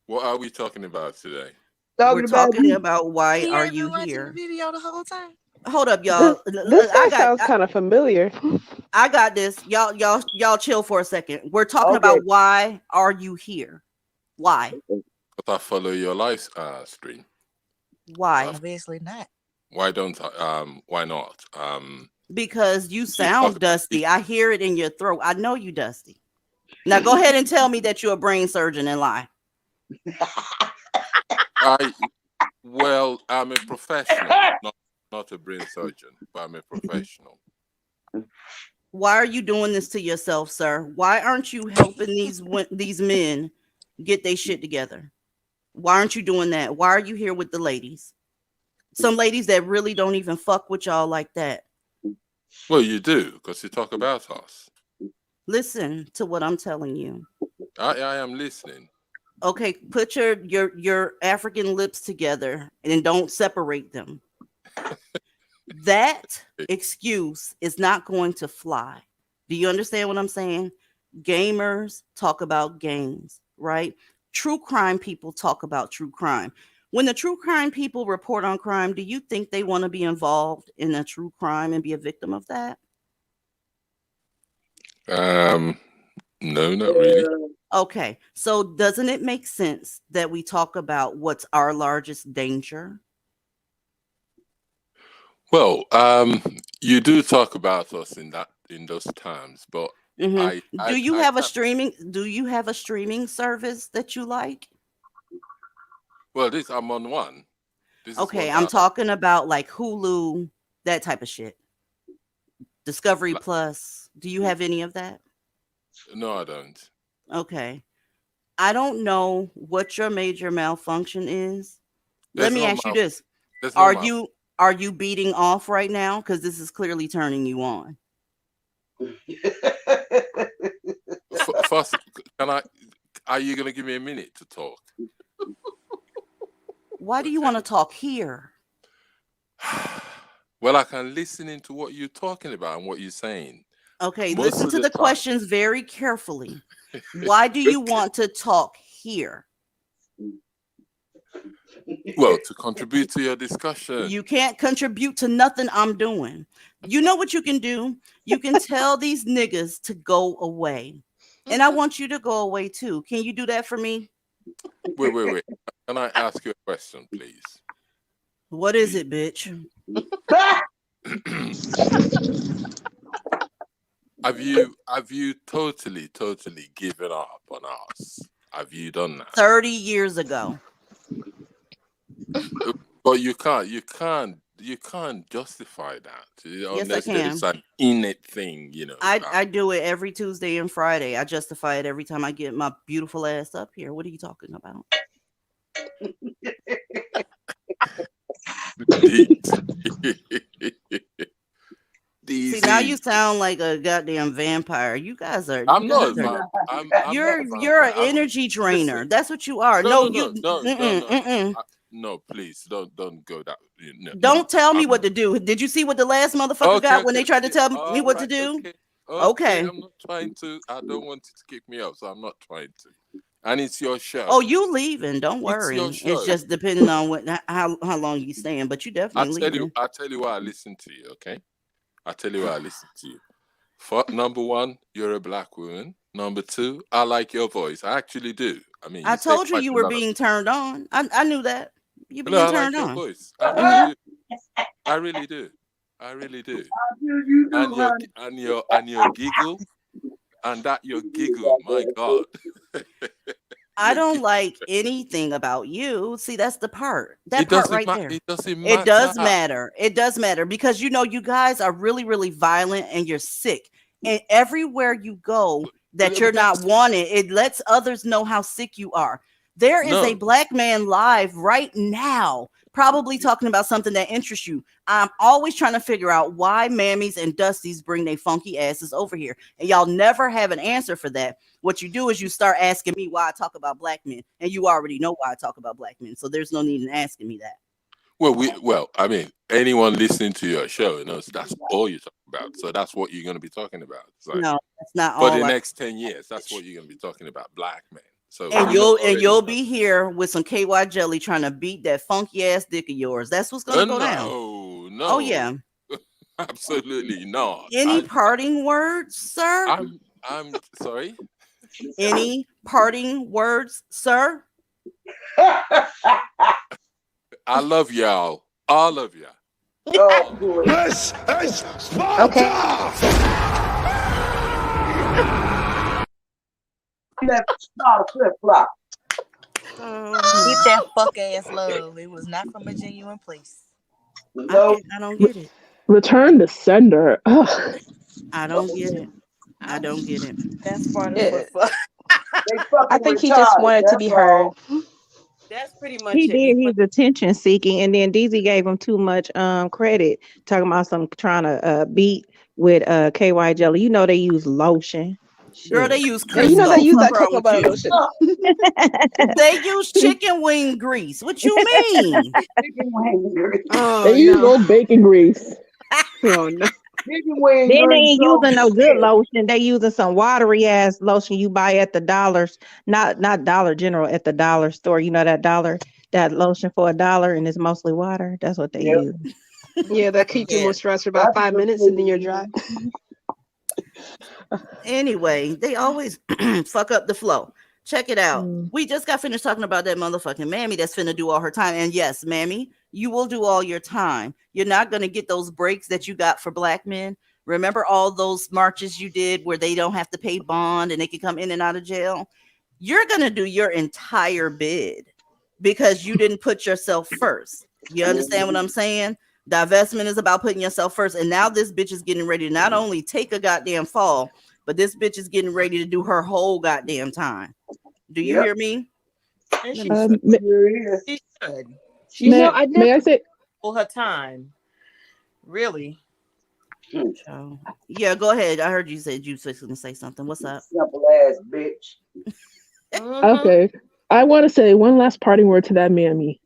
What are we talking about today? We're talking about why He are ain't you been watching here? the video the whole time. Hold up, y'all. This guy sounds kind of familiar. I got this. Y'all chill for a second. We're talking about why are you here? Why? Because I follow your live stream. Why? Obviously not. Why don't I? Why not? Because you sound dusty. I hear it in your throat. I know you dusty. Now go ahead and tell me that you're a brain surgeon and lie. Well, I'm a professional, not a brain surgeon, but I'm a professional. Why are you doing this to yourself, sir? Why aren't you helping these men get their shit together? Why aren't you doing that? Why are you here with the ladies? Some ladies that really don't even fuck with y'all like that. Well, you do, because you talk about us. Listen to what I'm telling you. I am listening. Okay, put your African lips together and don't separate them. That excuse is not going to fly. Do you understand what I'm saying? Gamers talk about games, right? True crime people talk about true crime. When the true crime people report on crime, do you think they want to be involved in a true crime and be a victim of that? No, not really. Okay, so doesn't it make sense that we talk about what's our largest danger? Well, you do talk about us in those terms, but Do you have a streaming service that you like? Well, I'm on one. Okay, I'm talking about like Hulu, that type of shit. Discovery Plus. Do you have any of that? No, I don't. Okay. I don't know what your major malfunction is. Let me ask you this. Are you beating off right now? Because this is clearly turning you on. First, are you going to give me a minute to talk? Why do you want to talk here? Well, I can listen into what you're talking about and what you're saying. Okay, listen to the questions very carefully. Why do you want to talk here? Well, to contribute to your discussion. You can't contribute to nothing I'm doing. You know what you can do? You can tell these niggas to go away. And I want you to go away too. Can you do that for me? Wait. Can I ask you a question, please? What is it, bitch? Have you totally given up on us? Have you done that? 30 years ago. But you can't justify that. Yes, I can. It's an innate thing, I do it every Tuesday and Friday. I justify it every time I get my beautiful ass up here. What are you talking about? See, now you sound like a goddamn vampire. You guys are. I'm not. You're an energy drainer. Listen, that's what you are. No, please don't go that. No, don't tell me what to do. Did you see what the last motherfucker got when they tried to tell me what to do? Okay. I'm not trying to. I don't want you to kick me out, so I'm not trying to. And it's your show. Oh, you leaving? Don't worry. It's just depending on how long you staying. But you definitely leaving. I tell you why I listen to you. Okay. I tell you why I listen to you. Number one, you're a black woman. Number two, I like your voice. I actually do. I mean, I told you were being turned on. I knew that. You being turned on. Your voice. I really do. I really do. And your giggle, and that your giggle. My God. I don't like anything about you. See, that's the part. That part right there. It doesn't matter. It does matter. It does matter because you guys are really, really violent and you're sick. And everywhere you go that you're not wanted, it lets others know how sick you are. There is a black man live right now, probably talking about something that interests you. I'm always trying to figure out why mammies and dusties bring their funky asses over here. And y'all never have an answer for that. What you do is you start asking me why I talk about black men. And you already know why I talk about black men. So there's no need in asking me that. Well, I mean, anyone listening to your show knows that's all you're talking about. So that's what you're going to be talking about. So No, that's not for all. the next 10 years, that's what you're going to be talking about, black men. So And you'll be here with some KY jelly trying to beat that funky ass dick of yours. That's what's gonna go down. No. Oh yeah. Absolutely not. Any parting words, sir? I'm sorry. Any parting words, sir? I love y'all. All of you. This is Sparta! Okay. Get that fuck ass love. It was not from a genuine place. I don't get it. Return to sender. Ugh. I don't get it. I don't get it. That's part of the fuck. I think he just wanted to be heard. That's pretty much He it. did. He's attention seeking, and then DZ gave him too much credit, talking about some trying to beat with KY jelly. You know they use lotion. Girl, they use Crisco. You know they use that cocoa butter lotion. They use chicken wing grease. What you mean? They use old bacon grease. Oh no. Then they ain't using no good lotion. They using some watery ass lotion you buy at the dollars, not Dollar General, at the dollar store. You know that lotion for $1 and it's mostly water. That's what they use. Yeah, that keeps you moisturized for about 5 minutes and then you're dry. Anyway, they always fuck up the flow. Check it out. We just got finished talking about that motherfucking mammy that's finna do all her time. And yes, mammy, you will do all your time. You're not going to get those breaks that you got for black men. Remember all those marches you did where they don't have to pay bond and they can come in and out of jail? You're going to do your entire bid because you didn't put yourself first. You understand what I'm saying? Divestment is about putting yourself first. And now this bitch is getting ready to not only take a goddamn fall, but this bitch is getting ready to do her whole goddamn time. Do you hear me? She should. May I say all her time? Really? So, yeah, go ahead. I heard you said you was going to say something. What's up? Simple ass bitch. Okay. I want to say one last parting word to that mammy.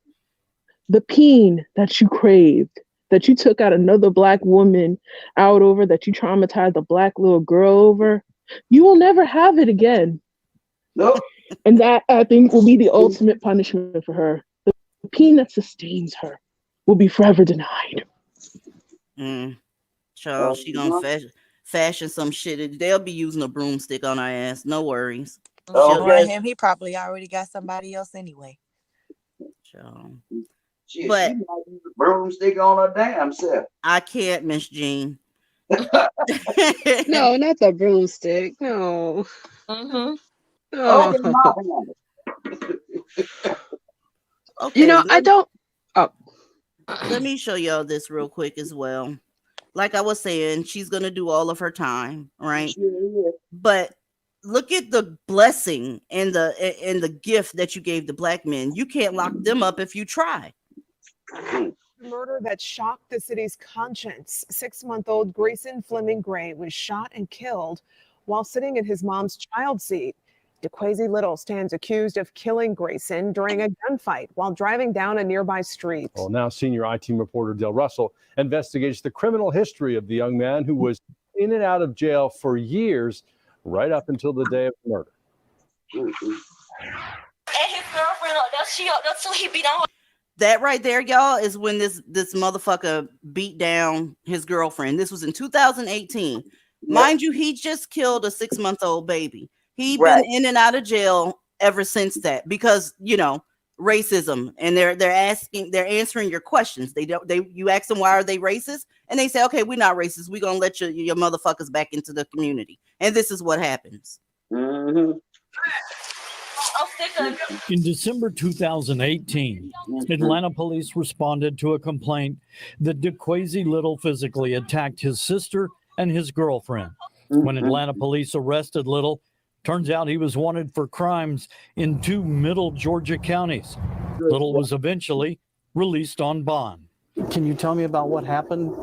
The peen that you craved, that you took out another black woman out over, that you traumatized a black little girl over, you will never have it again. Nope. And that, I think, will be the ultimate punishment for her. The peen that sustains her will be forever denied. Child, she gonna fashion some shit. They'll be using a broomstick on her ass. No worries. Him, he probably already got somebody else anyway. Child. Shit, But she might use a broomstick on her damn self. I can't, Miss Jean. No, not the broomstick. No. Oh. Okay, You know, I don't. Oh. Let me show y'all this real quick as well. Like I was saying, she's gonna do all of her time, right? But look at the blessing and the gift that you gave the black men. You can't lock them up if you try. Murder that shocked the city's conscience. 6-month-old Grayson Fleming Gray was shot and killed while sitting in his mom's child seat. DeQuasie Little stands accused of killing Grayson during a gunfight while driving down a nearby street. Well, now senior I-Team reporter Del Russell investigates the criminal history of the young man who was in and out of jail for years, right up until the day of the murder. And his girlfriend up there, she up there too. He beat on her. That right there, y'all, is when this motherfucker beat down his girlfriend. This was in 2018. Mind you, he just killed a 6-month-old baby. He'd been in and out of jail ever since that because, you know, racism, and they're answering your questions. You ask them, why are they racist? And they say, okay, we're not racist. We're going to let your motherfuckers back into the community. And this is what happens. In December 2018, Atlanta police responded to a complaint that DeQuasie Little physically attacked his sister and his girlfriend. When Atlanta police arrested Little, turns out he was wanted for crimes in 2 middle Georgia counties. Little was eventually released on bond. Can you tell me about what happened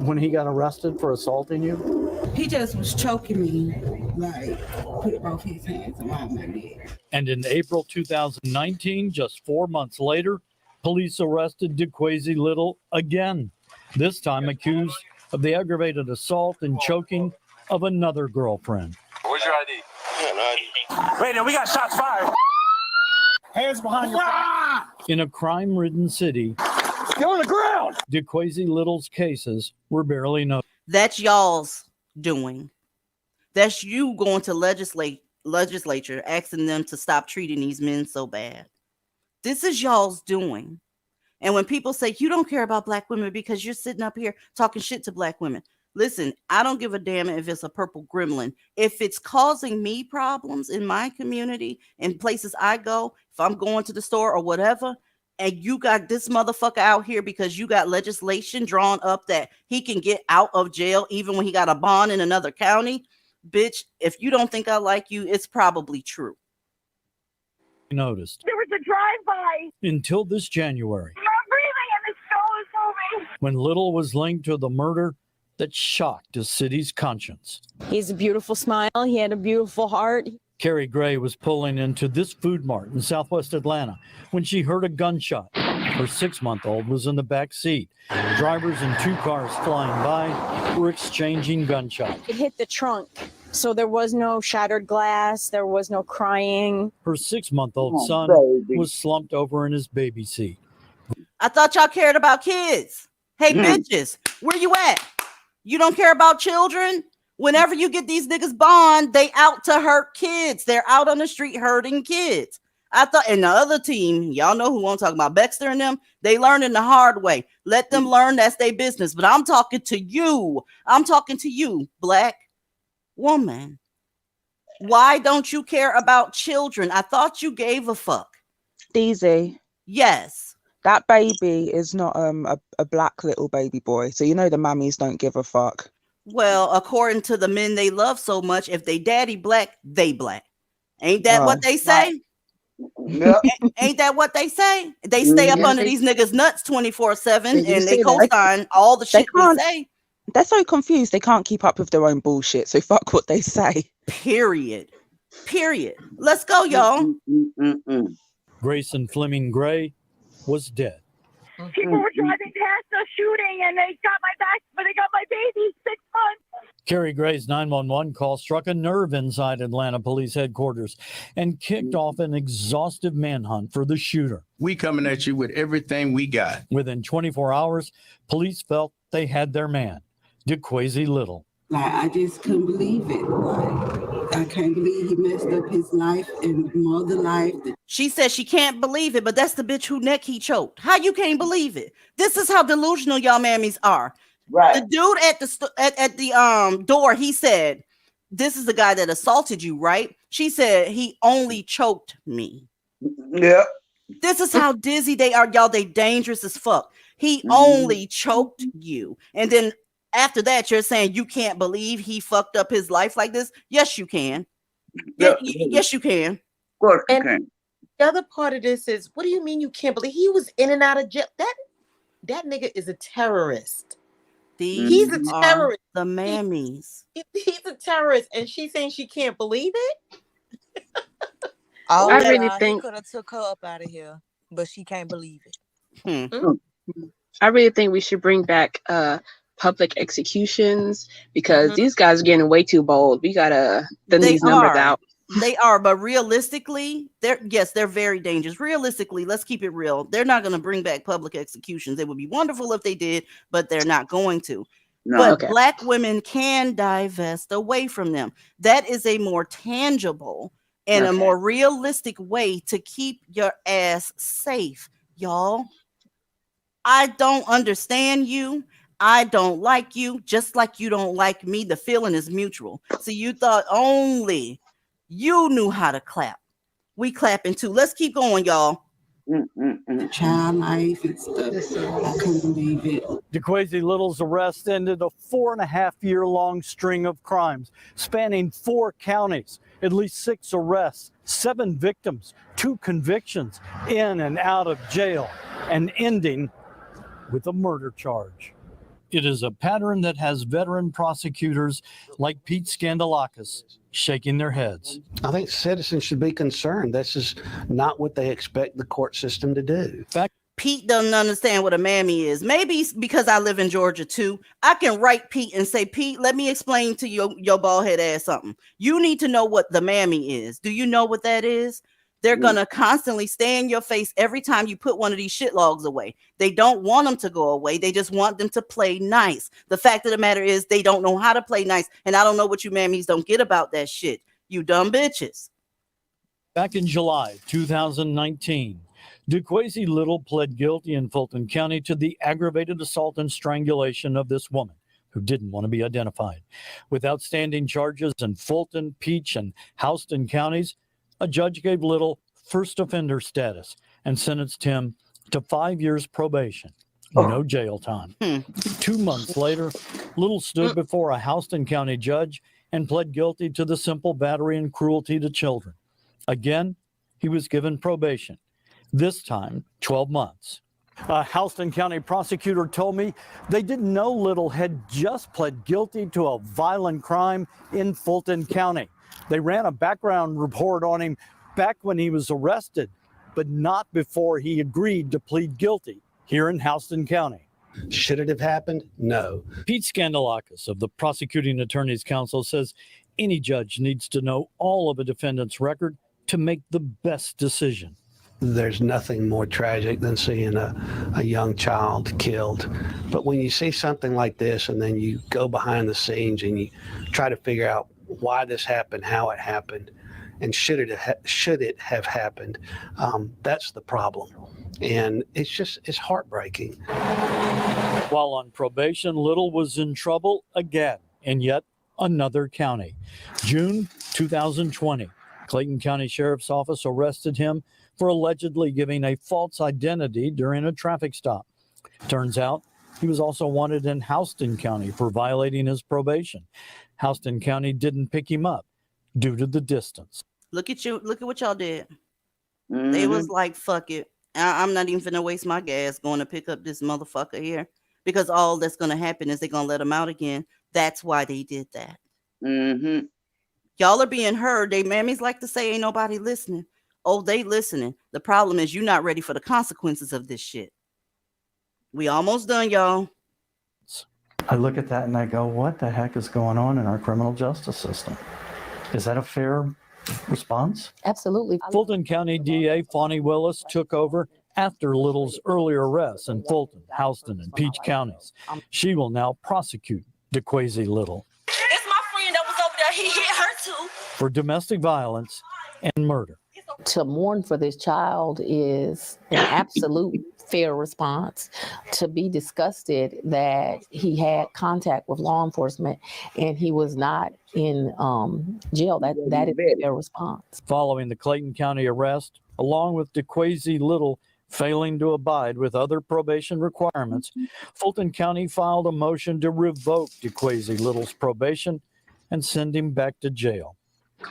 when he got arrested for assaulting you? He just was choking me, like put both his hands around my neck. And in April 2019, just 4 months later, Police arrested DeQuasie Little again, this time accused of the aggravated assault and choking of another girlfriend. Where's your ID? Wait, we got shots fired. Hands behind your back. In a crime-ridden city, Get on the ground. DeQuasie Little's cases were barely noticed. That's y'all's doing. That's you going to legislature asking them to stop treating these men so bad. This is y'all's doing. And when people say you don't care about black women because you're sitting up here talking shit to black women, listen, I don't give a damn if it's a purple gremlin. If it's causing me problems in my community and places I go, if I'm going to the store or whatever, and you got this motherfucker out here because you got legislation drawn up that he can get out of jail even when he got a bond in another county, bitch, if you don't think I like you, it's probably true. Noticed. There was a drive-by. Until this January, I'm not breathing and the snow is moving. when Little was linked to the murder that shocked the city's conscience. He has a beautiful smile. He had a beautiful heart. Carrie Gray was pulling into this food mart in Southwest Atlanta when she heard a gunshot. Her 6-month-old was in the back seat. Drivers in 2 cars flying by were exchanging gunshots. It hit the trunk, so there was no shattered glass. There was no crying. Her 6-month-old son was slumped over in his baby seat. I thought y'all cared about kids. Hey, bitches, where you at? You don't care about children? Whenever you get these niggas bond, they out to hurt kids. They're out on the street hurting kids. I thought, and the other team, y'all know who I'm talking about, Baxter and them, they learning the hard way. Let them learn, that's their business. But I'm talking to you. I'm talking to you, black woman. Why don't you care about children? I thought you gave a fuck. Deezy. Yes. That baby is not a black little baby boy. So you know the mammies don't give a fuck. Well, according to the men they love so much, if they daddy black, they black. Ain't that what they say? Yep. Ain't that what they say? They stay up under these niggas nuts 24/7 and they co-sign all the shit they say. They're so confused they can't keep up with their own bullshit. So fuck what they say. Period. Let's go, y'all. Grayson Fleming Gray was dead. People were driving past us shooting and they got my back, but they got my baby 6 months. Carrie Gray's 911 call struck a nerve inside Atlanta Police Headquarters and kicked off an exhaustive manhunt for the shooter. We coming at you with everything we got. Within 24 hours, police felt they had their man, DeQuasie Little. Like, I just couldn't believe it. Like, I can't believe he messed up his life and mother life. She said she can't believe it, but that's the bitch who neck he choked. How you can't believe it? This is how delusional y'all mammies are. Right. The dude at the door, he said, "This is the guy that assaulted you, right?" She said, "He only choked me." Yeah. This is how dizzy they are, y'all. They dangerous as fuck. He only choked you, and then after that, you're saying you can't believe he fucked up his life like this? Yes, you can. Yes, you can. Of course you And can. the other part of this is, what do you mean you can't believe he was in and out of jail? That nigga is a terrorist. He's a terrorist. The mammies. He's a terrorist, and she's saying she can't believe it. Oh, I yeah, really he think could have took her up out of here, but she can't believe it. I really think we should bring back public executions because these guys are getting way too bold. We gotta thin these numbers out. They are, but realistically, they're very dangerous. Realistically, let's keep it real. They're not going to bring back public executions. It would be wonderful if they did, but they're not going to. No. But Okay. black women can divest away from them. That is a more tangible and a more realistic way to keep your ass safe, y'all. I don't understand you. I don't like you, just like you don't like me. The feeling is mutual. So you thought only you knew how to clap. We clapping too. Let's keep going, y'all. The child life and stuff. I couldn't believe it. DeQuasie Little's arrest ended a 4.5-year-long string of crimes spanning 4 counties, at least 6 arrests, 7 victims, 2 convictions, in and out of jail, and ending with a murder charge. It is a pattern that has veteran prosecutors like Pete Scandalakis shaking their heads. I think citizens should be concerned. This is not what they expect the court system to do. Pete doesn't understand what a mammy is. Maybe because I live in Georgia too. I can write Pete and say, Pete, let me explain to your bald head ass something. You need to know what the mammy is. Do you know what that is? They're going to constantly stay in your face every time you put one of these shit logs away. They don't want them to go away. They just want them to play nice. The fact of the matter is they don't know how to play nice. And I don't know what you mammies don't get about that shit. You dumb bitches. Back in July 2019, DeQuasie Little pled guilty in Fulton County to the aggravated assault and strangulation of this woman who didn't want to be identified. With outstanding charges in Fulton, Peach, and Houston counties, a judge gave Little first offender status and sentenced him to 5 years probation. No jail time. 2 months later, Little stood before a Houston County judge and pled guilty to the simple battery and cruelty to children. Again, he was given probation, this time 12 months. A Houston County prosecutor told me they didn't know Little had just pled guilty to a violent crime in Fulton County. They ran a background report on him back when he was arrested, but not before he agreed to plead guilty here in Houston County. Should it have happened? No. Pete Skandalakis of the Prosecuting Attorneys Council says any judge needs to know all of a defendant's record to make the best decision. There's nothing more tragic than seeing a young child killed. But when you see something like this and then you go behind the scenes and you try to figure out why this happened, how it happened, and should it have happened, that's the problem. And it's heartbreaking. While on probation, Little was in trouble again in yet another county. June 2020, Clayton County Sheriff's Office arrested him for allegedly giving a false identity during a traffic stop. Turns out he was also wanted in Houston County for violating his probation. Houston County didn't pick him up due to the distance. Look at you. Look at what y'all did. They was like, fuck it. I'm not even finna waste my gas going to pick up this motherfucker here, because all that's going to happen is they're going to let him out again. That's why they did that. Y'all are being heard. They mammies like to say ain't nobody listening. Oh, they listening. The problem is you're not ready for the consequences of this shit. We almost done, y'all. I look at that and I go, what the heck is going on in our criminal justice system? Is that a fair response? Absolutely. Fulton County DA Fonnie Willis took over after Little's earlier arrests in Fulton, Houston, and Peach counties. She will now prosecute DeQuasie Little. It's my friend that was over there. He hit her too. For domestic violence and murder. To mourn for this child is an absolute fair response. To be disgusted that he had contact with law enforcement and he was not in jail, that is a fair response. Following the Clayton County arrest, along with DeQuasie Little failing to abide with other probation requirements, Fulton County filed a motion to revoke DeQuasie Little's probation and send him back to jail.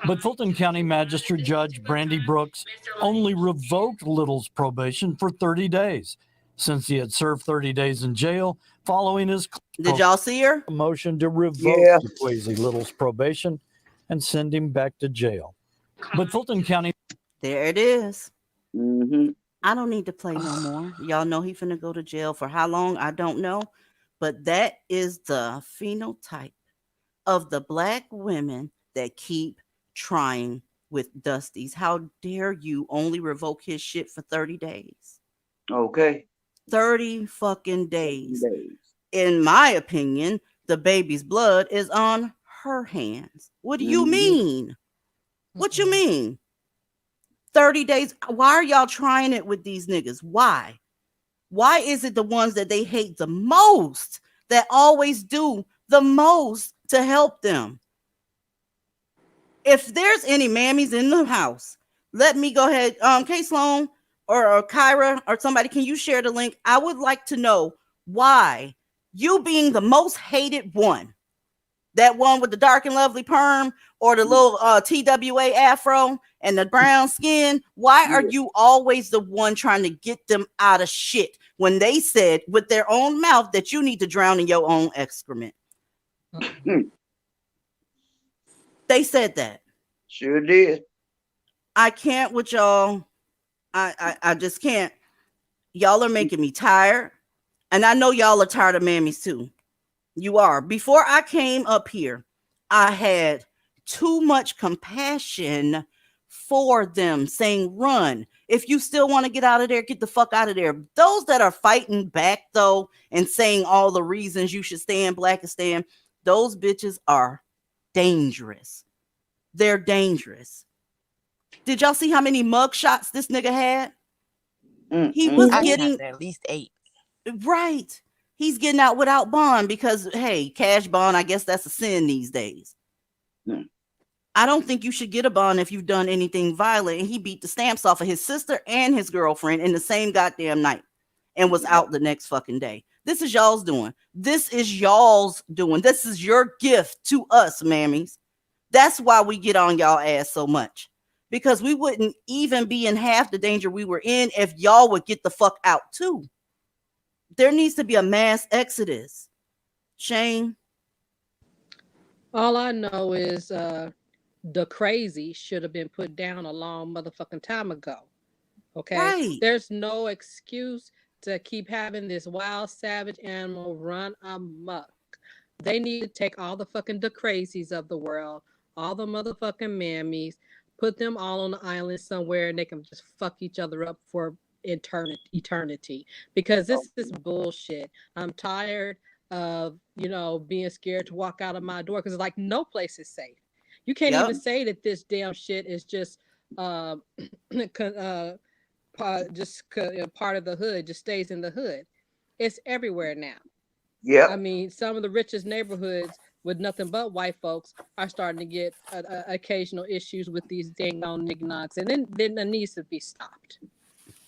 But Fulton County Magistrate Judge Brandy Brooks only revoked Little's probation for 30 days, since he had served 30 days in jail following his Did y'all see her? Motion to revoke DeQuasie Little's probation and send him back to jail. But Fulton County... There it is. I don't need to play no more. Y'all know he finna go to jail for how long? I don't know. But that is the phenotype of the Black women that keep trying with Dusty's. How dare you only revoke his shit for 30 days? Okay. 30 fucking days. In my opinion, the baby's blood is on her hands. What do you mean? What you mean? 30 days. Why are y'all trying it with these niggas? Why? Why is it the ones that they hate the most that always do the most to help them? If there's any mammies in the house, let me go ahead. K Sloan or Kyra or somebody, can you share the link? I would like to know why you, being the most hated one, that one with the dark and lovely perm or the little TWA afro and the brown skin, why are you always the one trying to get them out of shit when they said with their own mouth that you need to drown in your own excrement? They said that. Sure did. I can't with y'all. I just can't. Y'all are making me tired. And I know y'all are tired of mammies too. You are. Before I came up here, I had too much compassion for them, saying, run. If you still want to get out of there, get the fuck out of there. Those that are fighting back, though, and saying all the reasons you should stay in Blackistan, those bitches are dangerous. They're dangerous. Did y'all see how many mug shots this nigga had? He was getting at least 8. Right. He's getting out without bond because, hey, cash bond, I guess that's a sin these days. I don't think you should get a bond if you've done anything violent. And he beat the stamps off of his sister and his girlfriend in the same goddamn night and was out the next fucking day. This is y'all's doing. This is y'all's doing. This is your gift to us, mammies. That's why we get on y'all ass so much. Because we wouldn't even be in half the danger we were in if y'all would get the fuck out too. There needs to be a mass exodus. Shane? All I know is the crazy should have been put down a long motherfucking time ago. Okay? Right. There's no excuse to keep having this wild, savage animal run amok. They need to take all the fucking the crazies of the world, all the motherfucking mammies, put them all on the island somewhere and they can just fuck each other up for eternity. Because this is bullshit. I'm tired of, being scared to walk out of my door because it's like no place is safe. You can't even say that this damn shit is just part of the hood, just stays in the hood. It's everywhere now. Yeah. I mean, some of the richest neighborhoods with nothing but white folks are starting to get occasional issues with these dang on nignogs, and then it needs to be stopped.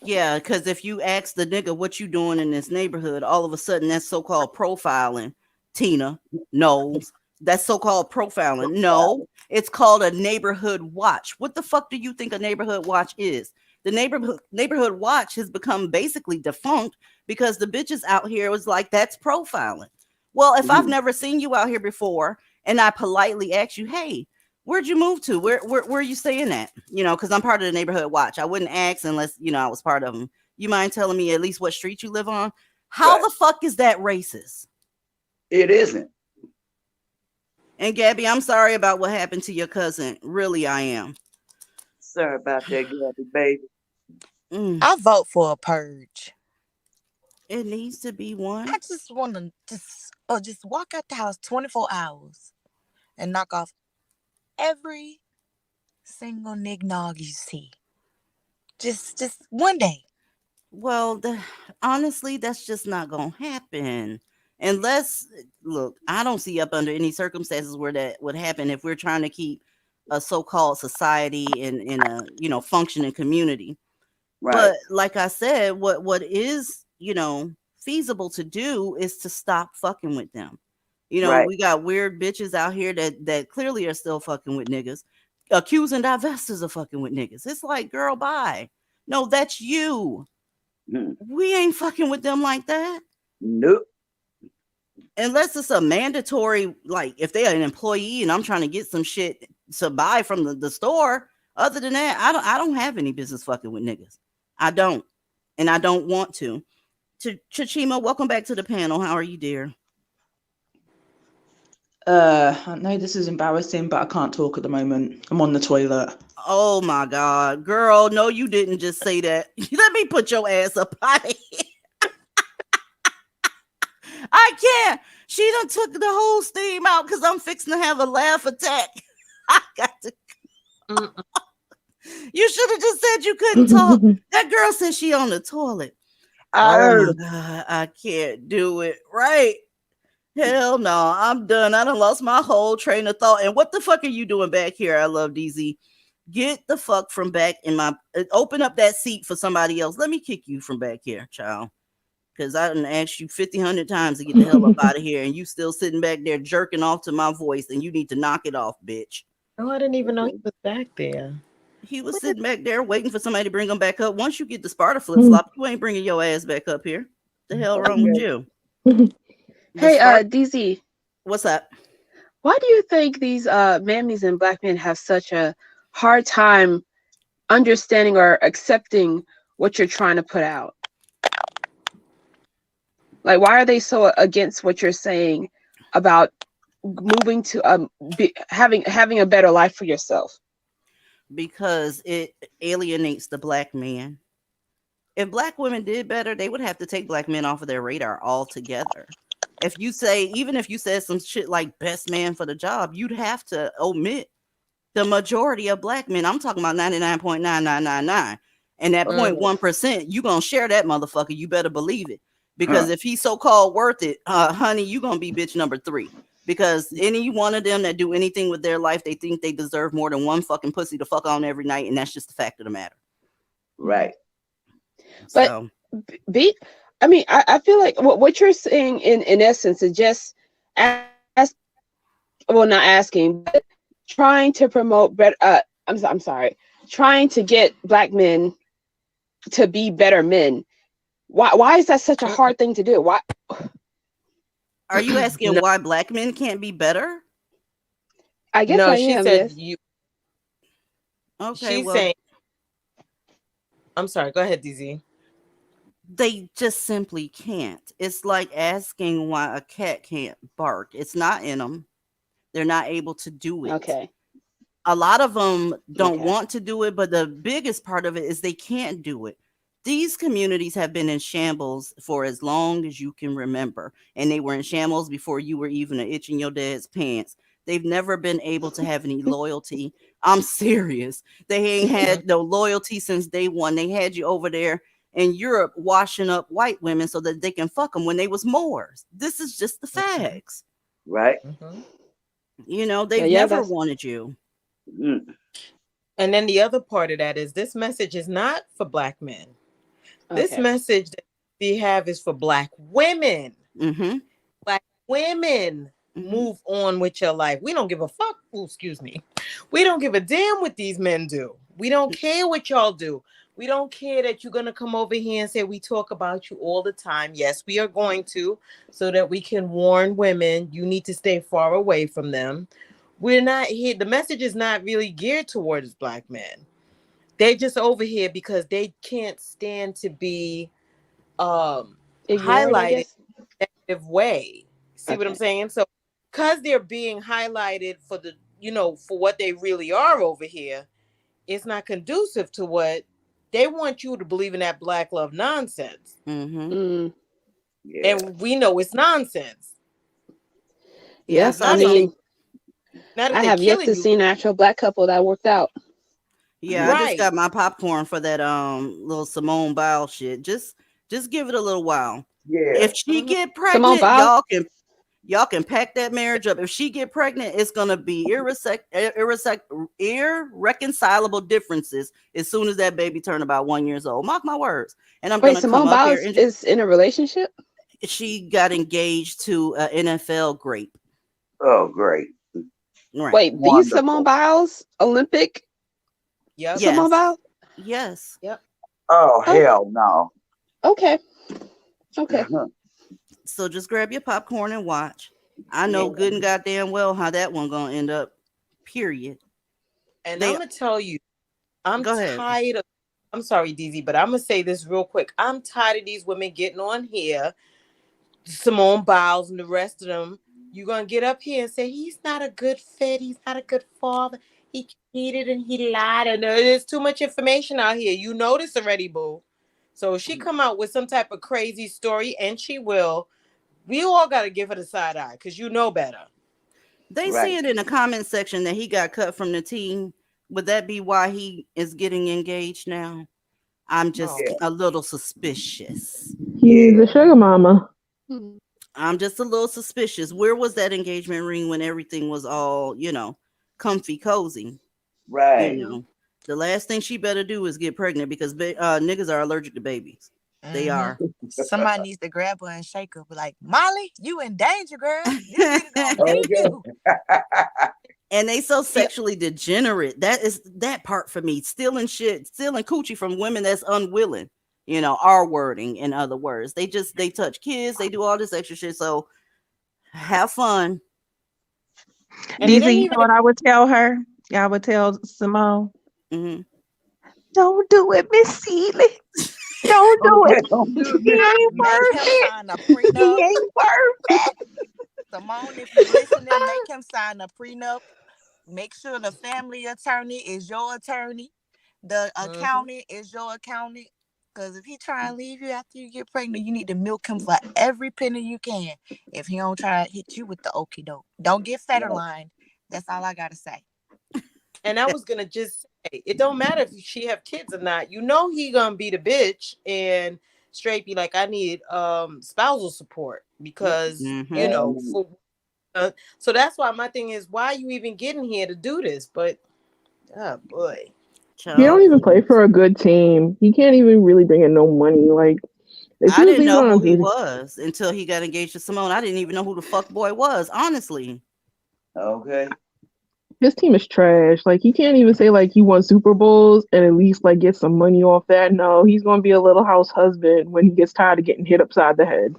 Yeah, because if you ask the nigga what you doing in this neighborhood, all of a sudden that's so-called profiling. Tina knows that's so-called profiling. No, it's called a neighborhood watch. What the fuck do you think a neighborhood watch is? The neighborhood watch has become basically defunct because the bitches out here was like, that's profiling. Well, if I've never seen you out here before and I politely ask you, hey, where'd you move to? Where are you staying at? Because I'm part of the neighborhood watch. I wouldn't ask unless, I was part of them. You mind telling me at least what street you live on? How the fuck is that racist? It isn't. And Gabby, I'm sorry about what happened to your cousin. Really, I am. Sorry about that, Gabby, baby. I vote for a purge. It needs to be one. I just want to just walk out the house 24 hours and knock off every single nignog you see. Just one day. Well, honestly, that's just not gonna happen. Unless, look, I don't see up under any circumstances where that would happen if we're trying to keep a so-called society in a functioning community. Right. But like I said, what is feasible to do is to stop fucking with them. We got weird bitches out here that clearly are still fucking with niggas, accusing divestors of fucking with niggas. It's like, girl, bye. No, that's you. We ain't fucking with them like that. Nope. Unless it's a mandatory, like if they're an employee and I'm trying to get some shit to buy from the store. Other than that, I don't have any business fucking with niggas. I don't. And I don't want to. Chachima, welcome back to the panel. How are you, dear? No, this is embarrassing, but I can't talk at the moment. I'm on the toilet. Oh my God, girl. No, you didn't just say that. Let me put your ass up out of here. I can't. She done took the whole steam out because I'm fixing to have a laugh attack. I got to. You should have just said you couldn't talk. That girl said she on the toilet. Oh my God, I can't do it. Right. Hell no, I'm done. I done lost my whole train of thought. And what the fuck are you doing back here? I love DZ. Get the fuck from back in my, open up that seat for somebody else. Let me kick you from back here, child. Because I done asked you 1,500 times to get the hell up out of here. And you still sitting back there jerking off to my voice. And you need to knock it off, bitch. Oh, I didn't even know he was back there. He was sitting back there waiting for somebody to bring him back up. Once you get the Sparta flip-flop, you ain't bringing your ass back up here. The hell wrong with you? Hey, DZ. What's up? Why do you think these mammies and black men have such a hard time understanding or accepting what you're trying to put out? Like, why are they so against what you're saying about moving to having a better life for yourself? Because it alienates the black man. If black women did better, they would have to take black men off of their radar altogether. If you say, even if you said some shit like best man for the job, you'd have to omit the majority of black men. I'm talking about 99.9999. And that 0.1%, you gonna share that motherfucker. You better believe it. Because if he's so-called worth it, honey, you gonna be bitch number 3. Because any one of them that do anything with their life, they think they deserve more than one fucking pussy to fuck on every night, and that's just the fact of the matter. Right. But So, I feel like what you're saying in essence is just not asking, but trying to promote better. I'm sorry, trying to get black men to be better men. Why is that such a hard thing to do? Why? Are you asking why black men can't be better? I guess I am. Said yes. You. Okay, She's saying. I'm sorry. Go ahead, DZ. They just simply can't. It's like asking why a cat can't bark. It's not in them. They're not able to do it. Okay. A lot of them don't want to do it, but the biggest part of it is they can't do it. These communities have been in shambles for as long as you can remember. And they were in shambles before you were even an itch in your dad's pants. They've never been able to have any loyalty. I'm serious. They ain't had no loyalty since day one. They had you over there in Europe washing up white women so that they can fuck them when they was Moors. This is just the facts. Right. You know, they've never wanted you. And then the other part of that is this message is not for black men. This message that we have is for black women. Black women, move on with your life. We don't give a fuck. Ooh, excuse me. We don't give a damn what these men do. We don't care what y'all do. We don't care that you're going to come over here and say we talk about you all the time. Yes, we are going to, so that we can warn women you need to stay far away from them. We're not here. The message is not really geared towards black men. They're just over here because they can't stand to be highlighted in a negative way. See what I'm saying? So because they're being highlighted for the, for what they really are over here, it's not conducive to what they want you to believe in, that black love nonsense. And we know it's nonsense. Yes, I mean, I have yet to see an actual black couple that worked out. Yeah, I just got my popcorn for that little Simone Biles shit. Just give it a little while. Yeah. If she get pregnant, y'all can pack that marriage up. If she get pregnant, it's gonna be irreconcilable differences as soon as that baby turn about 1 year old. Mark my words. And I'm gonna Simone come up Biles here. Is in a relationship? She got engaged to an NFL grape. Oh, great. Right. Wait, these Simone Biles Olympic? Yep. Simone Biles? Yes. Yep. Oh, hell no. Okay. So just grab your popcorn and watch. I know good and goddamn well how that one gonna end up. Period. And I'm gonna tell you, I'm tired of. I'm sorry, DZ, but I'm gonna say this real quick. I'm tired of these women getting on here, Simone Biles and the rest of them. You're gonna get up here and say he's not a good fit, he's not a good father, he cheated and he lied, and there's too much information out here. You know this already, boo. So if she come out with some type of crazy story, and she will, we all gotta give her the side eye because you know better. They see it in the comment section that he got cut from the team. Would that be why he is getting engaged now? I'm just a little suspicious. He's a sugar mama. I'm just a little suspicious. Where was that engagement ring when everything was all, comfy, cozy? Right. The last thing she better do is get pregnant because niggas are allergic to babies. They are. Somebody needs to grab her and shake her. Be like, Molly, you in danger, girl. This nigga gonna get you. And they so sexually degenerate. That is that part for me. Stealing coochie from women that's unwilling. Our wording, in other words. They touch kids. They do all this extra shit. So have fun. DZ, you know what I would tell her? I would tell Simone. Mm-hmm. Don't do it, Miss Seeley. Don't do it. Don't do He that. ain't Make worth him it. sign a He prenup. ain't worth it. Simone, if you listening, make him sign a prenup. Make sure the family attorney is your attorney. The accountant is your accountant. Because if he try and leave you after you get pregnant, you need to milk him for every penny you can. If he don't try to hit you with the okie doke. Don't get federlined. That's all I gotta say. And I was gonna just say, it don't matter if she have kids or not. You know he gonna be the bitch and straight be like, I need spousal support because you know. So that's why my thing is, why are you even getting here to do this? But oh boy, he don't even play for a good team. He can't even really bring in no money. Like if I he was didn't even know on who he was until he got engaged to Simone. I didn't even know who the fuck boy was, honestly. Okay. his team is trash. Like he can't even say like he won Super Bowls and at least like get some money off that. No, he's gonna be a little house husband when he gets tired of getting hit upside the head.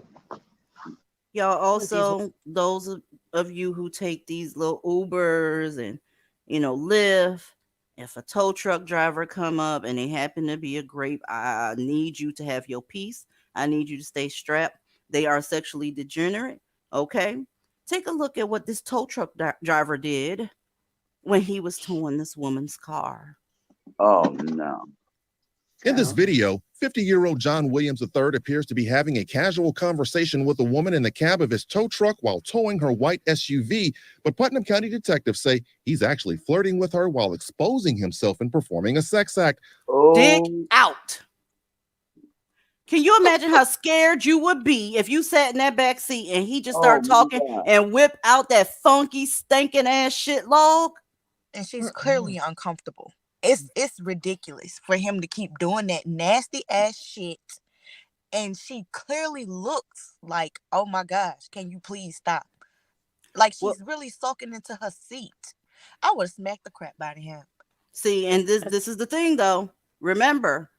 Y'all also, those of you who take these little Ubers and, Lyft, if a tow truck driver come up and they happen to be a grape, I need you to have your peace. I need you to stay strapped. They are sexually degenerate. Okay. Take a look at what this tow truck driver did when he was towing this woman's car. Oh, no. In this video, 50-year-old John Williams III appears to be having a casual conversation with a woman in the cab of his tow truck while towing her white SUV, but Putnam County detectives say he's actually flirting with her while exposing himself and performing a sex act. Dig out. Can you imagine how scared you would be if you sat in that back seat and he just started talking and whip out that funky, stinking ass shit log? And she's clearly uncomfortable. It's ridiculous for him to keep doing that nasty ass shit. And she clearly looks like, oh my gosh, can you please stop? Like she's really sulking into her seat. I would have smacked the crap out of him. See, and this is the thing though. Remember,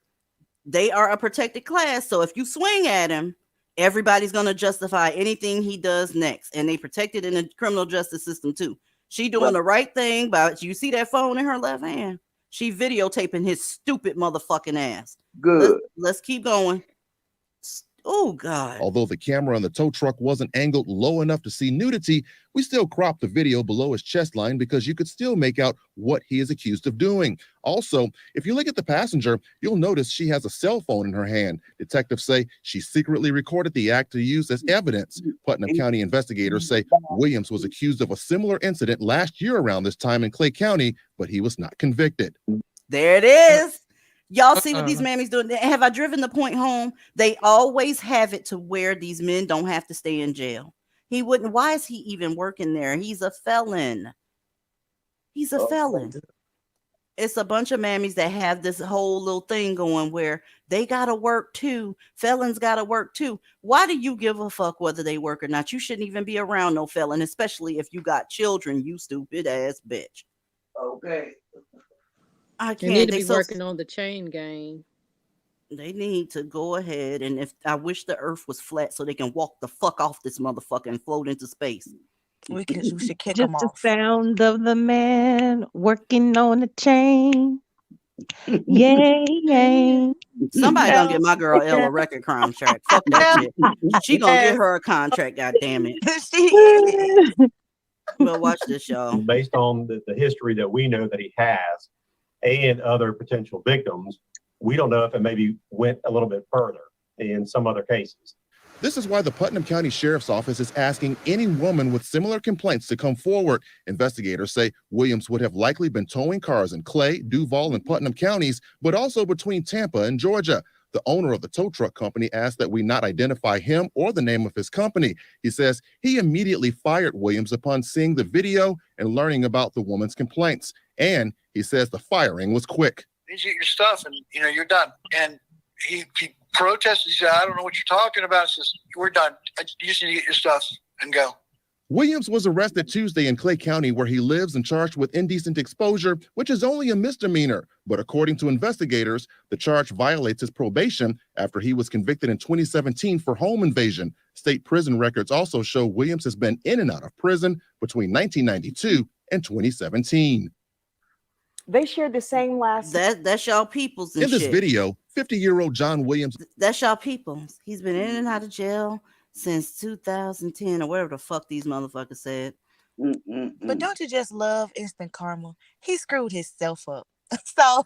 they are a protected class. So if you swing at him, everybody's going to justify anything he does next. And they protected in the criminal justice system too. She doing the right thing, but you see that phone in her left hand? She videotaping his stupid motherfucking ass. Good. Let's keep going. Oh, God. Although the camera on the tow truck wasn't angled low enough to see nudity, we still cropped the video below his chest line because you could still make out what he is accused of doing. Also, if you look at the passenger, you'll notice she has a cell phone in her hand. Detectives say she secretly recorded the act to use as evidence. Putnam County investigators say Williams was accused of a similar incident last year around this time in Clay County, but he was not convicted. There it is. Y'all see what these mammies doing? Have I driven the point home? They always have it to where these men don't have to stay in jail. He wouldn't. Why is he even working there? He's a felon. He's a felon. It's a bunch of mammies that have this whole little thing going where they got to work too. Felons got to work too. Why do you give a fuck whether they work or not? You shouldn't even be around no felon, especially if you got children, you stupid ass bitch. Okay. I can't. They need to be working on the chain gang. They need to go ahead, and if I wish the earth was flat so they can walk the fuck off this motherfucker and float into space. We should kick Just them the off. sound of the man working on the chain. Yay. Somebody gonna get my girl Elle a record contract. Fuck that shit. She gonna get her a contract, god damn it. Well, watch this, y'all. Based on the history that we know that he has and other potential victims, we don't know if it maybe went a little bit further in some other cases. This is why the Putnam County Sheriff's Office is asking any woman with similar complaints to come forward. Investigators say Williams would have likely been towing cars in Clay, Duval, and Putnam counties, but also between Tampa and Georgia. The owner of the tow truck company asked that we not identify him or the name of his company. He says he immediately fired Williams upon seeing the video and learning about the woman's complaints. And he says the firing was quick. You get your stuff and, you're done. And he protested. He said, I don't know what you're talking about. He says, we're done. You just need to get your stuff and go. Williams was arrested Tuesday in Clay County, where he lives, and charged with indecent exposure, which is only a misdemeanor. But according to investigators, the charge violates his probation after he was convicted in 2017 for home invasion. State prison records also show Williams has been in and out of prison between 1992 and 2017. They shared the same last. That's y'all peoples and In this shit. video, 50-year-old John Williams. That's y'all peoples. He's been in and out of jail since 2010 or whatever the fuck these motherfuckers said. But don't you just love instant karma? He screwed himself up. So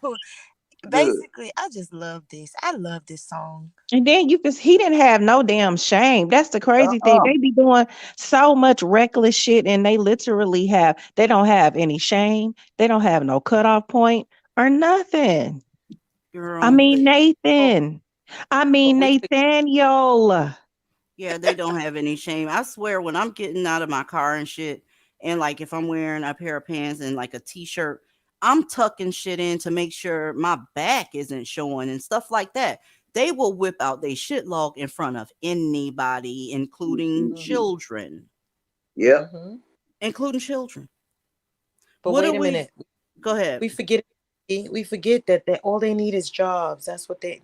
basically, I just love this. I love this song. And then he didn't have no damn shame. That's the crazy thing. They be doing so much reckless shit and they don't have any shame. They don't have no cutoff point or nothing. Girl, I mean, Nathan. I mean, Nathaniel. Yeah, they don't have any shame. I swear, when I'm getting out of my car and shit, and like if I'm wearing a pair of pants and like a t-shirt, I'm tucking shit in to make sure my back isn't showing and stuff like that. They will whip out their shit log in front of anybody, including children. Yeah. Including children. But What wait do a we- minute. Go ahead. We forget that all they need is jobs. That's what they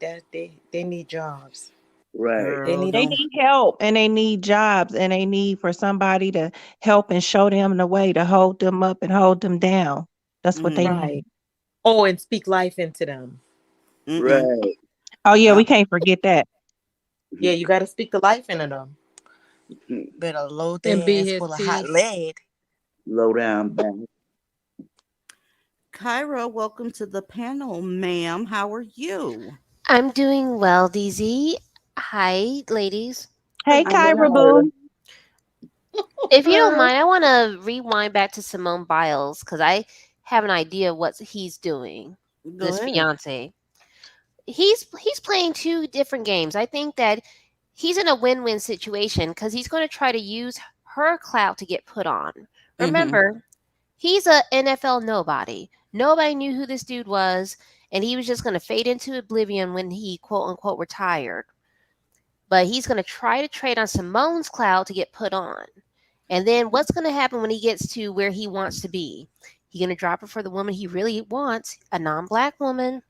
need jobs. Right. They need help and they need jobs and they need for somebody to help and show them the way to hold them up and hold them down. That's what they need. Oh, and speak life into them. Right. Oh yeah, we can't forget that. Yeah, you got to speak the life into them. Better load And their be ass his full of hot peace. lead. Low down back. Kyra, welcome to the panel, ma'am. How are you? I'm doing well, DZ. Hi, ladies. Hey, Kyra Boo. If you don't mind, I want to rewind back to Simone Biles because I have an idea of what he's doing. Go This ahead. fiance, he's playing two different games. I think that he's in a win-win situation because he's going to try to use her clout to get put on. Remember, he's a NFL nobody. Nobody knew who this dude was, and he was just going to fade into oblivion when he quote unquote retired. But he's going to try to trade on Simone's clout to get put on. And then what's going to happen when he gets to where he wants to be? He's going to drop her for the woman he really wants, a non-black woman.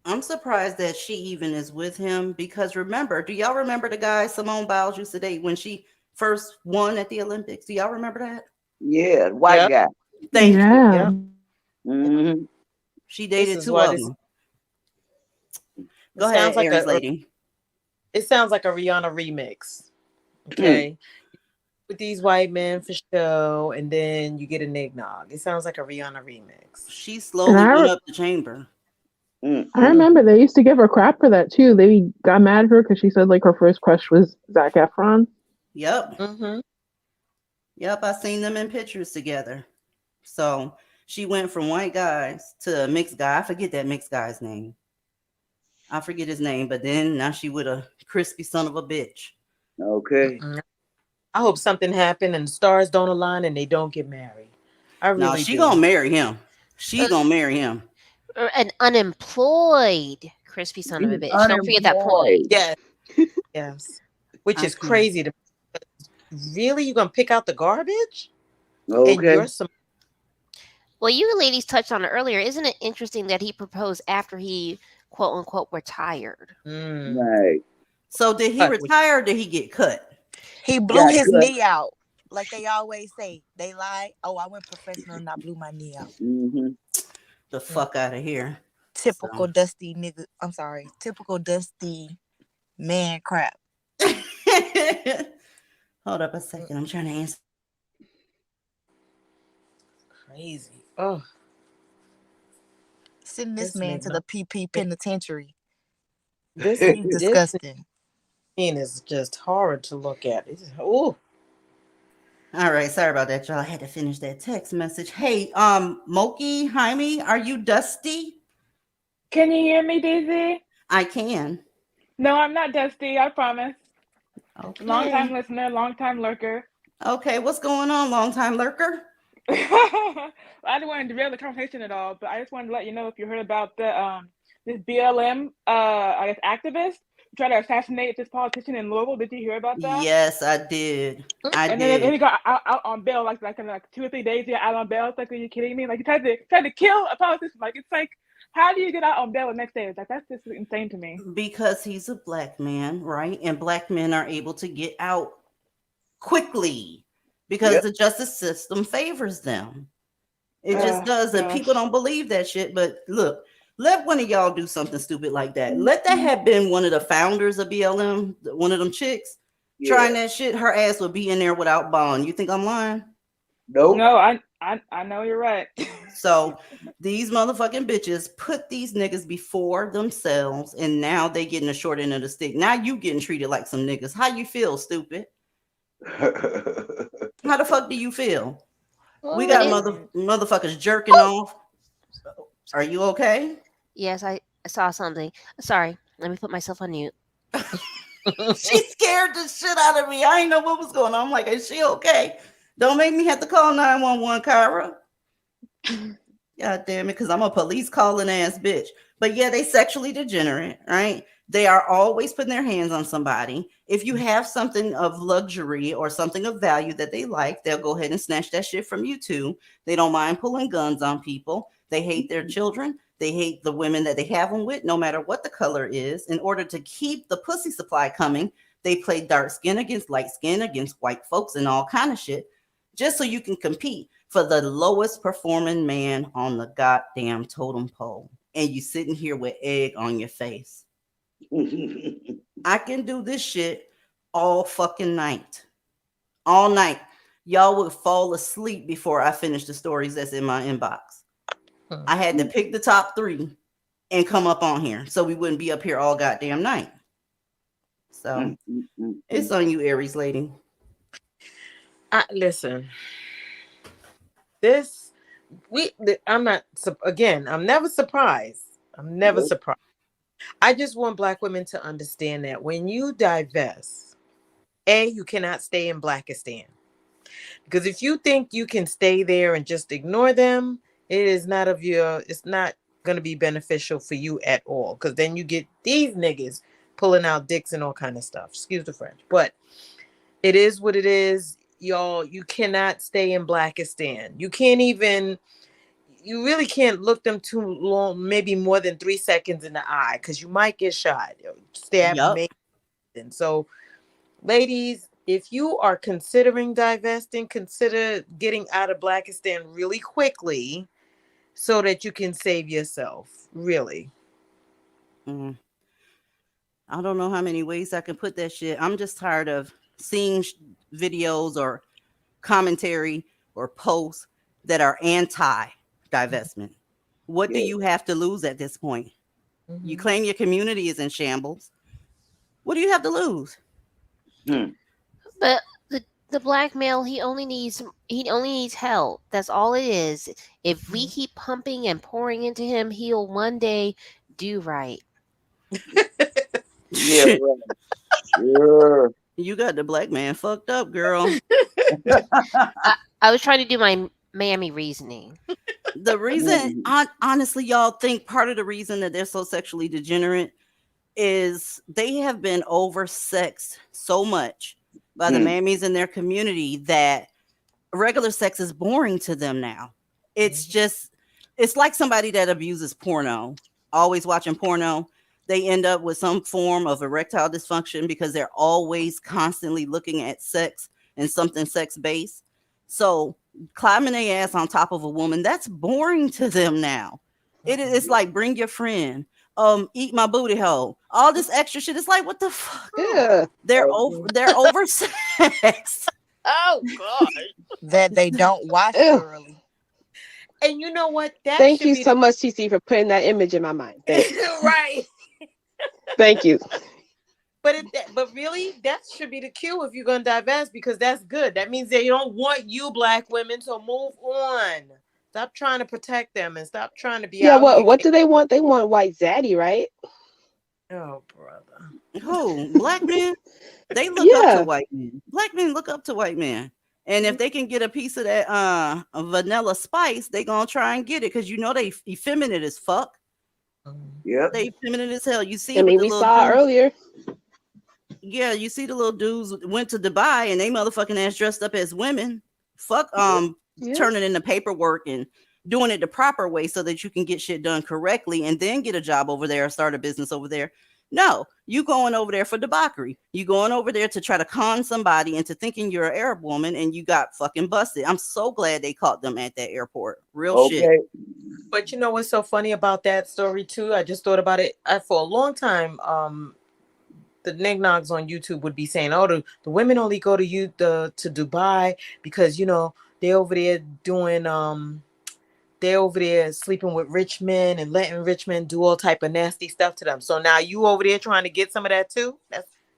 I'm surprised that she even is with him because remember, do y'all remember the guy Simone Biles used to date when she first won at the Olympics? Do y'all remember that? Yeah, white guy. Thank you. Yeah. Mm-hmm. She dated This is two what of it's- them. Go ahead, Aries lady. It sounds like a Rihanna remix. Okay. With these white men for show, and then you get an eggnog. It sounds like a Rihanna remix. She slowly went up the chamber. I remember they used to give her crap for that too. They got mad at her because she said like her first crush was Zac Efron. Yep. Yep, I seen them in pictures together. So she went from white guys to a mixed guy. I forget that mixed guy's name. I forget his name, but then now she with a crispy son of a bitch. Okay. I hope something happened and the stars don't align and they don't get married. I really No, she do. gonna marry him. She gonna marry him. An unemployed crispy son of a bitch. Don't forget that point. Yes. Yes. Which is crazy. Really? You gonna pick out the garbage? And Okay. you're some Well, you ladies touched on it earlier. Isn't it interesting that he proposed after he quote unquote retired? Right. So did he retire or did he get cut? He blew his knee out. Like they always say. They lie. Oh, I went professional and I blew my knee out. The fuck out of here. Typical dusty nigga. I'm sorry. Typical dusty man crap. Hold up a second. I'm trying to answer. crazy. Oh. Send this This man made to my- the PP penitentiary. This He's disgusting. scene is just horrid to look at. Oh. All right, sorry about that, y'all. I had to finish that text message. Hey, Moki, Jaime, are you dusty? Can you hear me, Daisy? I can. No, I'm not dusty. I promise. Okay. Long time listener, long time lurker. Okay, what's going on, long time lurker? I didn't want to derail the conversation at all, but I just wanted to let you know if you heard about the this BLM I guess activist who tried to assassinate this politician in Louisville. Did you hear about that? Yes, I did. And then he got out on bail like in 2 or 3 days. He got out on bail. It's like, are you kidding me? Like he tried to kill a politician. Like it's like, how do you get out on bail the next day? It's like that's just insane to me. Because he's a black man, right? And black men are able to get out quickly because Yep. the justice system favors them. It just does, and gosh. people don't believe that shit. But look, let one of y'all do something stupid like that. Let that have been one of the founders of BLM, one of them chicks trying that shit. Her ass would be in there without bond. You think I'm lying? Nope. No, I know you're right. So these motherfucking bitches put these niggas before themselves, and now they getting the short end of the stick. Now you getting treated like some niggas. How you feel, stupid? How the fuck do you feel? We got motherfuckers jerking off. Are you okay? Yes, I saw something. Sorry, let me put myself on mute. She scared the shit out of me. I didn't know what was going on. I'm like, is she okay? Don't make me have to call 911, Kyra. God damn it, because I'm a police calling ass bitch. But yeah, they sexually degenerate, right? They are always putting their hands on somebody. If you have something of luxury or something of value that they like, they'll go ahead and snatch that shit from you too. They don't mind pulling guns on people. They hate their children. They hate the women that they have them with, no matter what the color is. In order to keep the pussy supply coming, they play dark skin against light skin, against white folks and all kind of shit, just so you can compete for the lowest performing man on the goddamn totem pole. And you sitting here with egg on your face. I can do this shit all fucking night. All night. Y'all would fall asleep before I finish the stories that's in my inbox. I had to pick the top 3 and come up on here so we wouldn't be up here all goddamn night. So it's on you, Aries lady. Listen, I'm never surprised. I'm never surprised. I just want Black women to understand that when you divest, you cannot stay in Blackistan. Because if you think you can stay there and just ignore them, it's not going to be beneficial for you at all. Because then you get these niggas pulling out dicks and all kind of stuff. Excuse the French. But it is what it is, y'all. You cannot stay in Blackistan. You really can't look them too long, maybe more than 3 seconds in the eye, because you might get shot, stabbed. And so, ladies, if you are considering divesting, consider getting out of Blackistan really quickly so that you can save yourself. Really. I don't know how many ways I can put that shit. I'm just tired of seeing videos or commentary or posts that are anti-divestment. What do you have to lose at this point? You claim your community is in shambles. What do you have to lose? But the Black male, he only needs help. That's all it is. If we keep pumping and pouring into him, he'll one day do right. Yeah, right. Sure. You got the Black man fucked up, girl. I was trying to do my mammy reasoning. The reason, honestly, y'all think part of the reason that they're so sexually degenerate is they have been oversexed so much by the mammies in their community that regular sex is boring to them now. It's like somebody that abuses porno, always watching porno. They end up with some form of erectile dysfunction because they're always constantly looking at sex and something sex-based. So climbing their ass on top of a woman, that's boring to them now. It's like, bring your friend, eat my booty hole, all this extra shit. It's like, what the fuck? Yeah. They're oversexed. Oh God. That they don't wash thoroughly. And you know what? Thank you so much, TC, for putting that image in my mind. Thank you. Right. Thank you. But really, that should be the cue if you're going to divest, because that's good. That means they don't want you Black women to move on. Stop trying to protect them and stop trying to be out. What do they want? They want white zaddy, right? Oh, brother. Who? Black men? They look up to white men. Black men look up to white men. And if they can get a piece of that vanilla spice, they gonna try and get it, because you know they effeminate as fuck. Yeah, they effeminate as hell. You see, I mean, we saw earlier. Yeah, you see the little dudes went to Dubai and they motherfucking ass dressed up as women. Fuck turning in the paperwork and doing it the proper way so that you can get shit done correctly and then get a job over there or start a business over there. No, you going over there for debauchery. You going over there to try to con somebody into thinking you're an Arab woman, and you got fucking busted. I'm so glad they caught them at that airport. Real shit. But you know what's so funny about that story too? I just thought about it. For a long time, the nignogs on YouTube would be saying, "Oh, the women only go to Dubai because they're over there doing they're over there sleeping with rich men and letting rich men do all type of nasty stuff to them." So now you over there trying to get some of that too?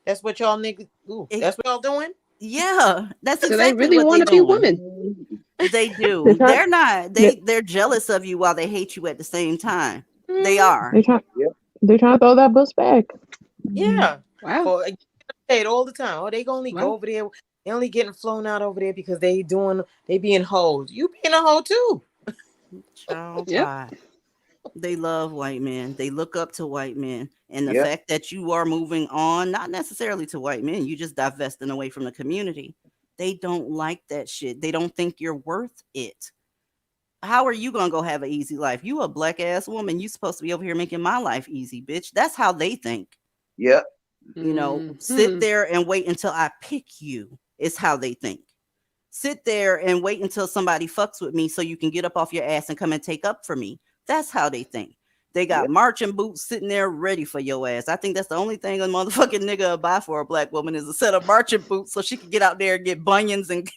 That's what y'all niggas. That's what y'all doing? Yeah, that's So exactly they really what want they to be doing. women. They do. They're not. They're jealous of you while they hate you at the same time. They are. They're trying to throw that bus back. Yeah. Wow. For paid all the time. Oh, they only go over there. They only getting flown out over there because they being hoes. You being a hoe too. Child pie. They love white men. They look up to white men. And the fact that you are moving on, not necessarily to white men, you just divesting away from the community. They don't like that shit. They don't think you're worth it. How are you gonna go have an easy life? You a black ass woman. You supposed to be over here making my life easy, bitch. That's how they think. Yep. Sit there and wait until I pick you. Is how they think. Sit there and wait until somebody fucks with me so you can get up off your ass and come and take up for me. That's how they think. They got marching boots sitting there ready for your ass. I think that's the only thing a motherfucking nigga will buy for a black woman is a set of marching boots so she can get out there and get bunions and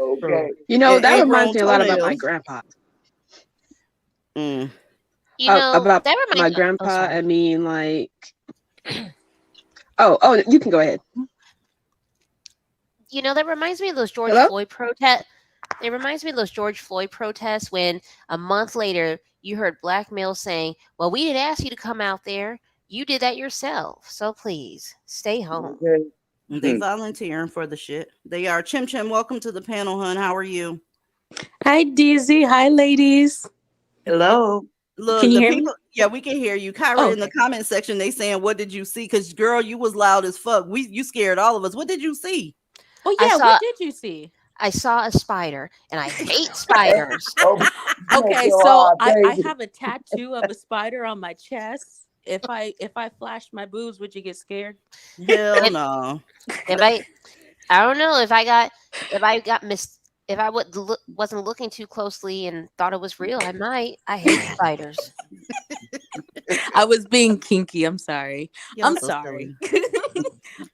Okay. That reminds me a lot about my grandpa. You About that my reminds grandpa, I mean, like, oh, you can go ahead. That reminds me of those George Hello? Floyd protests. It reminds me of those George Floyd protests when a month later you heard black males saying, "Well, we didn't ask you to come out there. You did that yourself. So please stay home." They volunteering for the shit. They are. Chim Chim, welcome to the panel, hun. How are you? Hi, Dizzy. Hi, ladies. Hello. Look, Can you the hear people, me? yeah, we can hear you. Kyra in the comment section, they saying, "What did you see?" Because girl, you was loud as fuck. You scared all of us. What did you see? Oh yeah, what did you see? I saw a spider, and I hate spiders. Okay, so I have a tattoo of a spider on my chest. If I flashed my boobs, would you get scared? Hell no. I don't know if I wasn't looking too closely and thought it was real, I might. I hate spiders. I was being kinky. I'm sorry. Y'all I'm so sorry.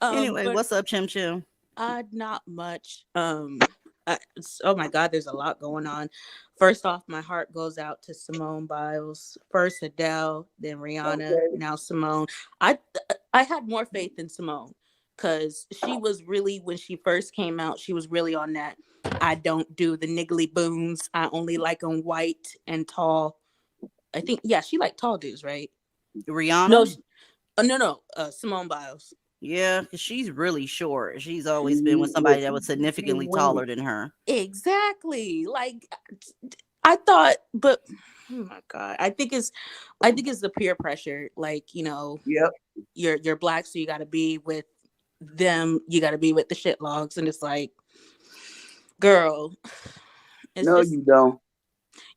Anyway, but, what's up, Chim Chim? not much. Oh my God, there's a lot going on. First off, my heart goes out to Simone Biles. First Adele, then Rihanna, now Simone. I had more faith in Simone because she was really, when she first came out, she was really on that. I don't do the niggly boons. I only like them white and tall. I think, she liked tall dudes, right? Rihanna? No, Simone Biles. Yeah, because she's really short. She's always been with somebody that was significantly taller than her. Exactly. Like I thought, but oh my God, I think it's the peer pressure. Like, you're black, so you got to be with them. You got to be with the shitlogs, and it's like, girl, You don't.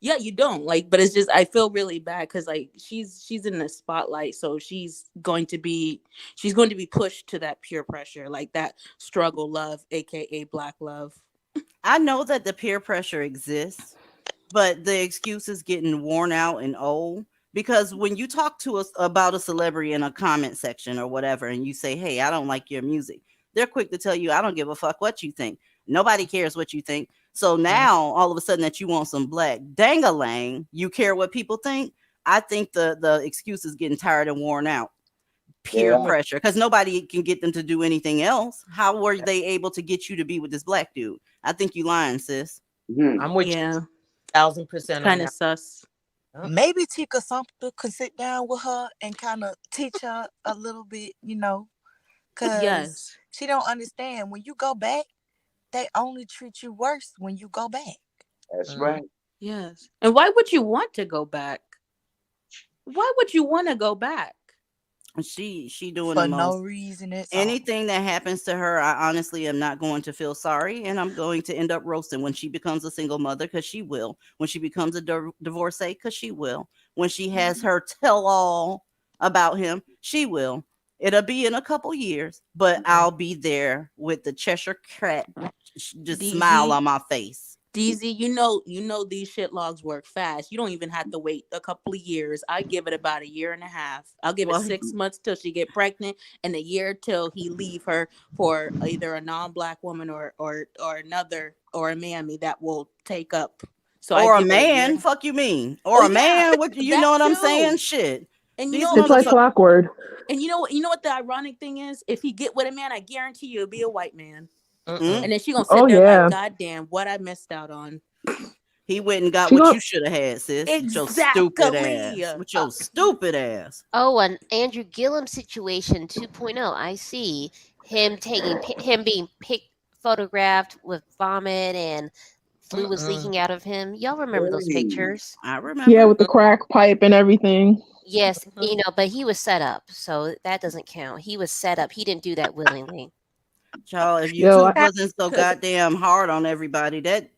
Yeah, you don't, like, but it's just I feel really bad because like she's in the spotlight, so she's going to be pushed to that peer pressure, like that struggle love, aka black love. I know that the peer pressure exists, but the excuse is getting worn out and old. Because when you talk to us about a celebrity in a comment section or whatever, and you say, "Hey, I don't like your music," they're quick to tell you, "I don't give a fuck what you think. Nobody cares what you think." So now all of a sudden that you want some black dang-a-lang, you care what people think. I think the excuse is getting tired and worn out. Peer pressure, because nobody can get them to do anything else. How were they able to get you to be with this black dude? I think you lying, sis. I'm with you 1,000%. Kind of sus. Maybe Tika Sumpter could sit down with her and kind of teach her a little bit, because she don't understand. When you go back, they only treat you worse when you go back. That's right. Yes. And why would you want to go back? Why would you want to go back? She doing For the most. no reason at all. Anything that happens to her, I honestly am not going to feel sorry, and I'm going to end up roasting when she becomes a single mother, because she will. When she becomes a divorcee, because she will. When she has her tell-all about him, she will. It'll be in a couple years, but I'll be there with the Cheshire Cat just smile on my face. DZ, you know these shit logs work fast. You don't even have to wait a couple of years. I give it about a year and a half. I'll give it 6 months till she get pregnant, and a year till he leave her for either a non-black woman or another or a mammy that will take up. So or a man, fuck you mean? Or a man? What you know what I'm saying? Shit. And These It's like clockwork. And you know what the ironic thing is? If he get with a man, I guarantee you it'll be a white man. And then she gonna sit there like, God damn, what I missed out on. He went and got what you should have had, sis. Exactly. With your stupid ass. Oh, an Andrew Gillum situation 2.0. I see him being photographed with vomit and flu was leaking out of him. Y'all remember those pictures? I remember. Yeah, with the crack pipe and everything. Yes, but he was set up, so that doesn't count. He was set up. He didn't do that willingly. Y'all, if YouTube wasn't so goddamn hard on everybody, that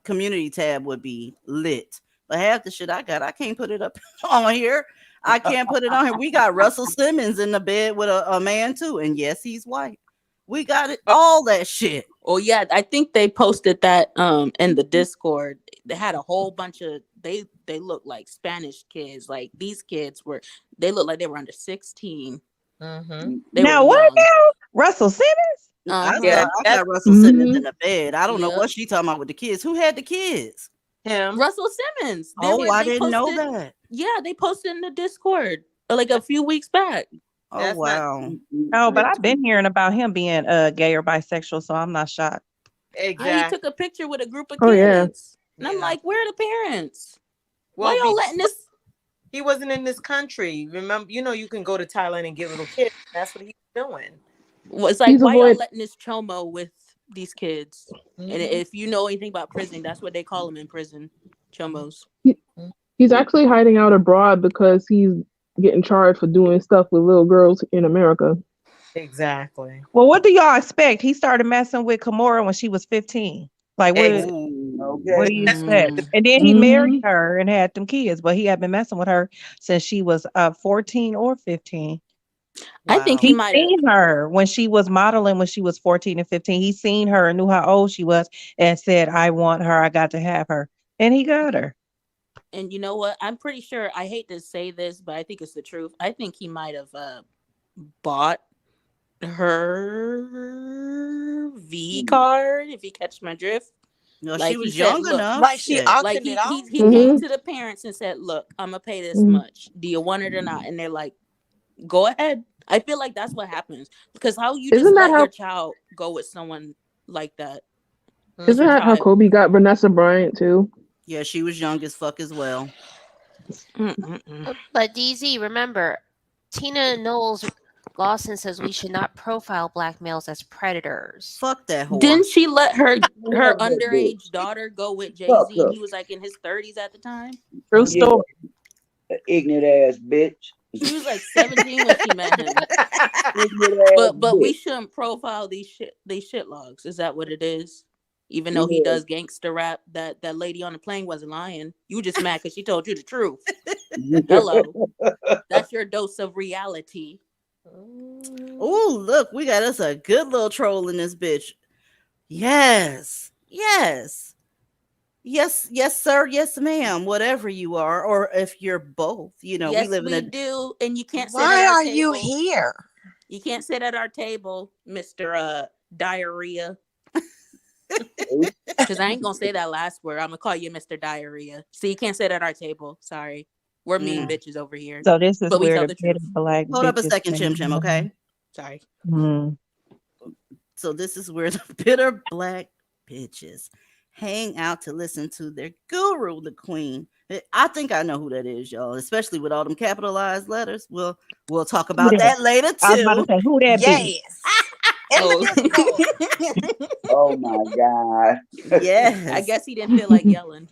community tab would be lit. But half the shit I got, I can't put it up on here. I can't put it on here. We got Russell Simmons in the bed with a man too, and yes, he's white. We got it, all that shit. Oh yeah, I think they posted that in the Discord. They had a whole bunch of they look like Spanish kids. Like these kids they look like they were under 16. Now what now? Russell Simmons? I got Russell Simmons in the bed. I don't know what she talking about with the kids. Who had the kids? Him. Russell Simmons. I didn't know that. Yeah, they posted in the Discord like a few weeks back. Oh wow. No, but I've been hearing about him being gay or bisexual, so I'm not shocked. Exactly. He took a picture with a group of kids. And I'm like, where are the parents? Well, why y'all letting this? He wasn't in this country. Remember, you can go to Thailand and get little kids. That's what he's doing. Well, it's like, why y'all letting this chomo with these kids? And if you know anything about prison, that's what they call them in prison, chomos. He's actually hiding out abroad because he's getting charged for doing stuff with little girls in America. Exactly. Well, what do y'all expect? He started messing with Kimora when she was 15. Like, what do you expect? And then he married her and had them kids, but he had been messing with her since she was 14 or 15. I think he might have seen her when she was modeling when she was 14 and 15. He seen her and knew how old she was and said, I want her. I got to have her. And he got her. And you know what? I'm pretty sure, I hate to say this, but I think it's the truth. I think he might have bought her V card, if you catch my drift. No, like she was young enough. Like she auctioned he it off. he came to the parents and said, look, I'm going to pay this much. Do you want it or not? And they're like, go ahead. I feel like that's what happens. Because how you just let your child go with someone like that? Isn't that how Kobe got Vanessa Bryant too? Yeah, she was young as fuck as well. But DZ, remember, Tina Knowles Lawson says we should not profile black males as predators. Fuck that whore. Didn't she let her underage daughter go with Jay-Z and he was like in his 30s at the time? True story. Ignorant ass bitch. She was like 17 when she met him. but we shouldn't profile these shit logs. Is that what it is? Even though he does gangster rap, that lady on the plane wasn't lying. You just mad because she told you the truth. Hello. That's your dose of reality. Oh, look, we got us a good little troll in this bitch. Yes, sir, yes, ma'am, whatever you are, or if you're both, Yes, we live in a do, and you can't sit Why at our are table. you here? You can't sit at our table, Mr. Diarrhea. Because I ain't gonna say that last word. I'm gonna call you Mr. Diarrhea. So you can't sit at our table. Sorry. We're mean bitches over here. So this is but we where tell the the truth. black Hold up a bitches second, came Chim, okay? Sorry. So this is where the bitter black bitches hang out to listen to their guru, the queen. I think I know who that is, y'all, especially with all them capitalized letters. We'll talk about that later, too. I was about to say, who that be? Oh my God. Yes. I guess he didn't feel like yelling.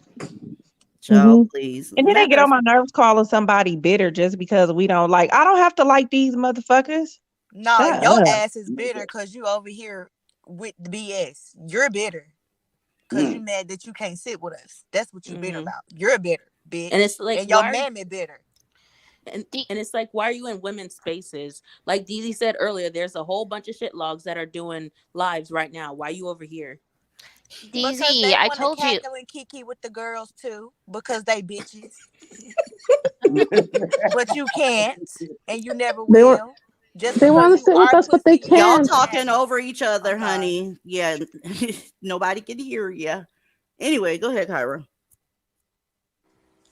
Child, please. And then they get on my nerves calling somebody bitter just because we don't like. I don't have to like these motherfuckers. No, Shut your up. ass is bitter because you over here with the BS. You're bitter because you mad that you can't sit with us. That's what you bitter about. You're bitter, bitch. And it's like, and your why are- mammy bitter. And it's like, why are you in women's spaces? Like DZ said earlier, there's a whole bunch of shit logs that are doing lives right now. Why are you over here? Because DZ, they I want to told you. cackle and kiki with the girls too, because they bitches. But you can't, and you never They want will. Just they want because to you sit with are us, but they pussy, you Y'all can't. talking over each other, honey. Yeah, nobody can hear you. Anyway, go ahead, Kyra.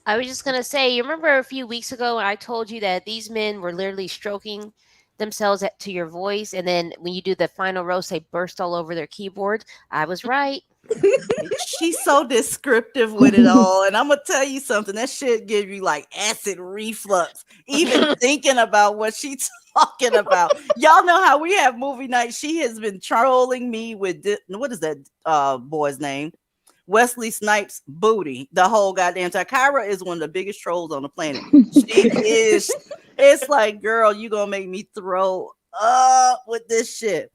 I was just gonna say, you remember a few weeks ago when I told you that these men were literally stroking themselves to your voice, and then when you do the final roast, they burst all over their keyboard. I was right. She's so descriptive with it all, and I'm gonna tell you something. That shit give you like acid reflux, even thinking about what she's talking about. Y'all know how we have movie night. She has been trolling me with what is that boy's name? Wesley Snipes' booty the whole goddamn time. Kyra is one of the biggest trolls on the planet. She is. It's like, girl, you gonna make me throw up with this shit.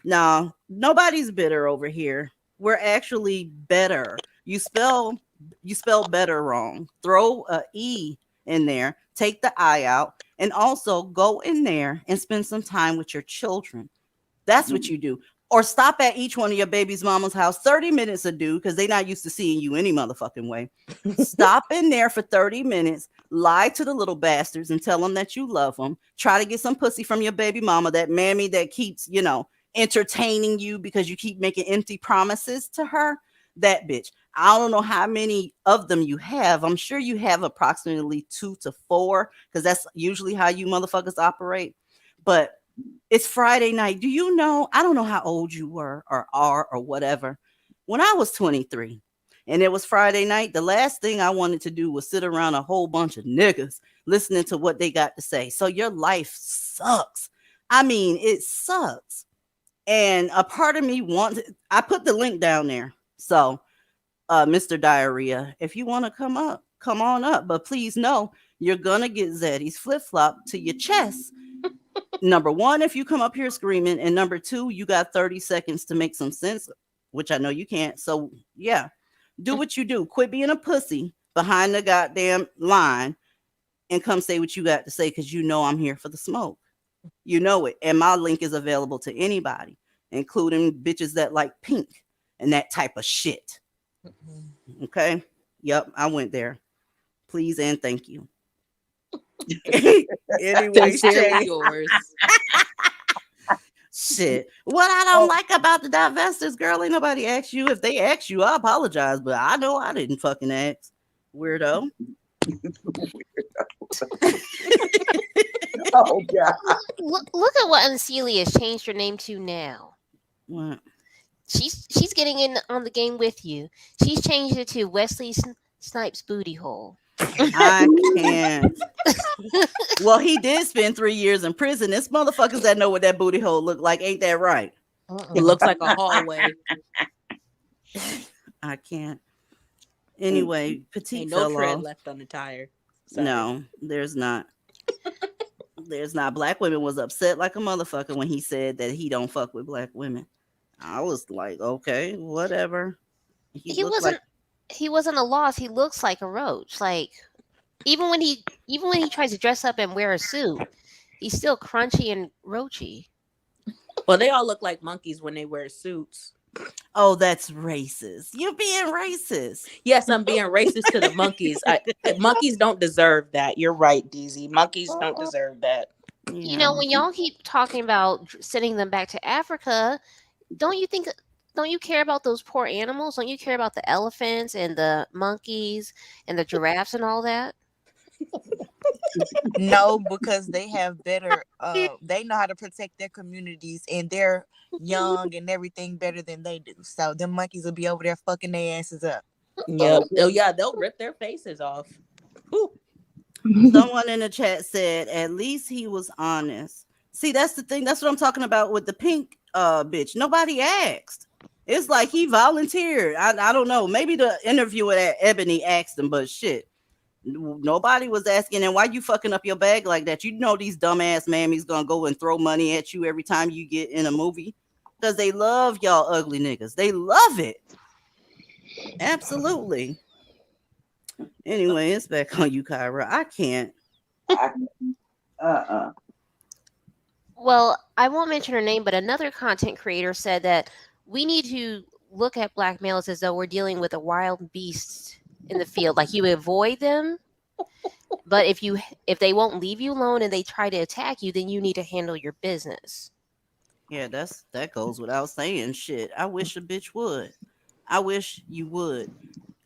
No, nobody's bitter over here. We're actually better. You spell better wrong. Throw a E in there. Take the I out, and also go in there and spend some time with your children. That's what you do. Or stop at each one of your baby's mama's house. 30 minutes a do, because they're not used to seeing you any motherfucking way. Stop in there for 30 minutes, lie to the little bastards and tell them that you love them. Try to get some pussy from your baby mama, that mammy that keeps, entertaining you because you keep making empty promises to her. That bitch. I don't know how many of them you have. I'm sure you have approximately 2 to 4, because that's usually how you motherfuckers operate. But it's Friday night. Do you know? I don't know how old you were or are or whatever. When I was 23 and it was Friday night, the last thing I wanted to do was sit around a whole bunch of niggas listening to what they got to say. So your life sucks. I mean, it sucks. And a part of me I put the link down there. So, Mr. Diarrhea, if you want to come up, come on up. But please know you're going to get Zeddy's flip-flop to your chest. Number one, if you come up here screaming, and number two, you got 30 seconds to make some sense, which I know you can't. So yeah, do what you do. Quit being a pussy behind the goddamn line and come say what you got to say, because you know I'm here for the smoke. You know it. And my link is available to anybody, including bitches that like pink and that type of shit. Okay. Yep. I went there. Please and thank you. Anyway, Sincerely yours. Shit. What I don't like about the divestors, girl, ain't nobody asked you. If they asked you, I apologize, but I know I didn't fucking ask. Weirdo. Oh God. Look at what Unseelie has changed her name to now. What? She's getting in on the game with you. She's changed it to Wesley Snipes' booty hole. I can't. Well, he did spend 3 years in prison. There's motherfuckers that know what that booty hole look like. Ain't that right? It looks like a hallway. I can't. Anyway, Petite Ain't no fell tread off. left on the tire. Sorry. No, there's not. There's not. Black women was upset like a motherfucker when he said that he don't fuck with black women. I was like, okay, whatever. He wasn't a loss. He looks like a roach. Like even when he tries to dress up and wear a suit, he's still crunchy and roachy. Well, they all look like monkeys when they wear suits. Oh, that's racist. You're being racist. Yes, I'm being racist to the monkeys. Monkeys don't deserve that. You're right, DZ. Monkeys don't deserve that. You know, when y'all keep talking about sending them back to Africa, don't you care about those poor animals? Don't you care about the elephants and the monkeys and the giraffes and all that? No, because they have better they know how to protect their communities, and they're young and everything better than they do. So them monkeys will be over there fucking their asses up. Yep. Oh yeah, they'll rip their faces off. Whew. Someone in the chat said at least he was honest. See, that's the thing. That's what I'm talking about with the pink bitch. Nobody asked. It's like he volunteered. I don't know. Maybe the interviewer at Ebony asked him, but shit. Nobody was asking. And why you fucking up your bag like that? You know these dumbass mammies gonna go and throw money at you every time you get in a movie, because they love y'all ugly niggas. They love it. Absolutely. Anyway, it's back on you, Kyra. I can't. Well, I won't mention her name, but another content creator said that we need to look at black males as though we're dealing with a wild beast in the field. Like you avoid them, but if they won't leave you alone and they try to attack you, then you need to handle your business. Yeah, that goes without saying. Shit, I wish a bitch would. I wish you would.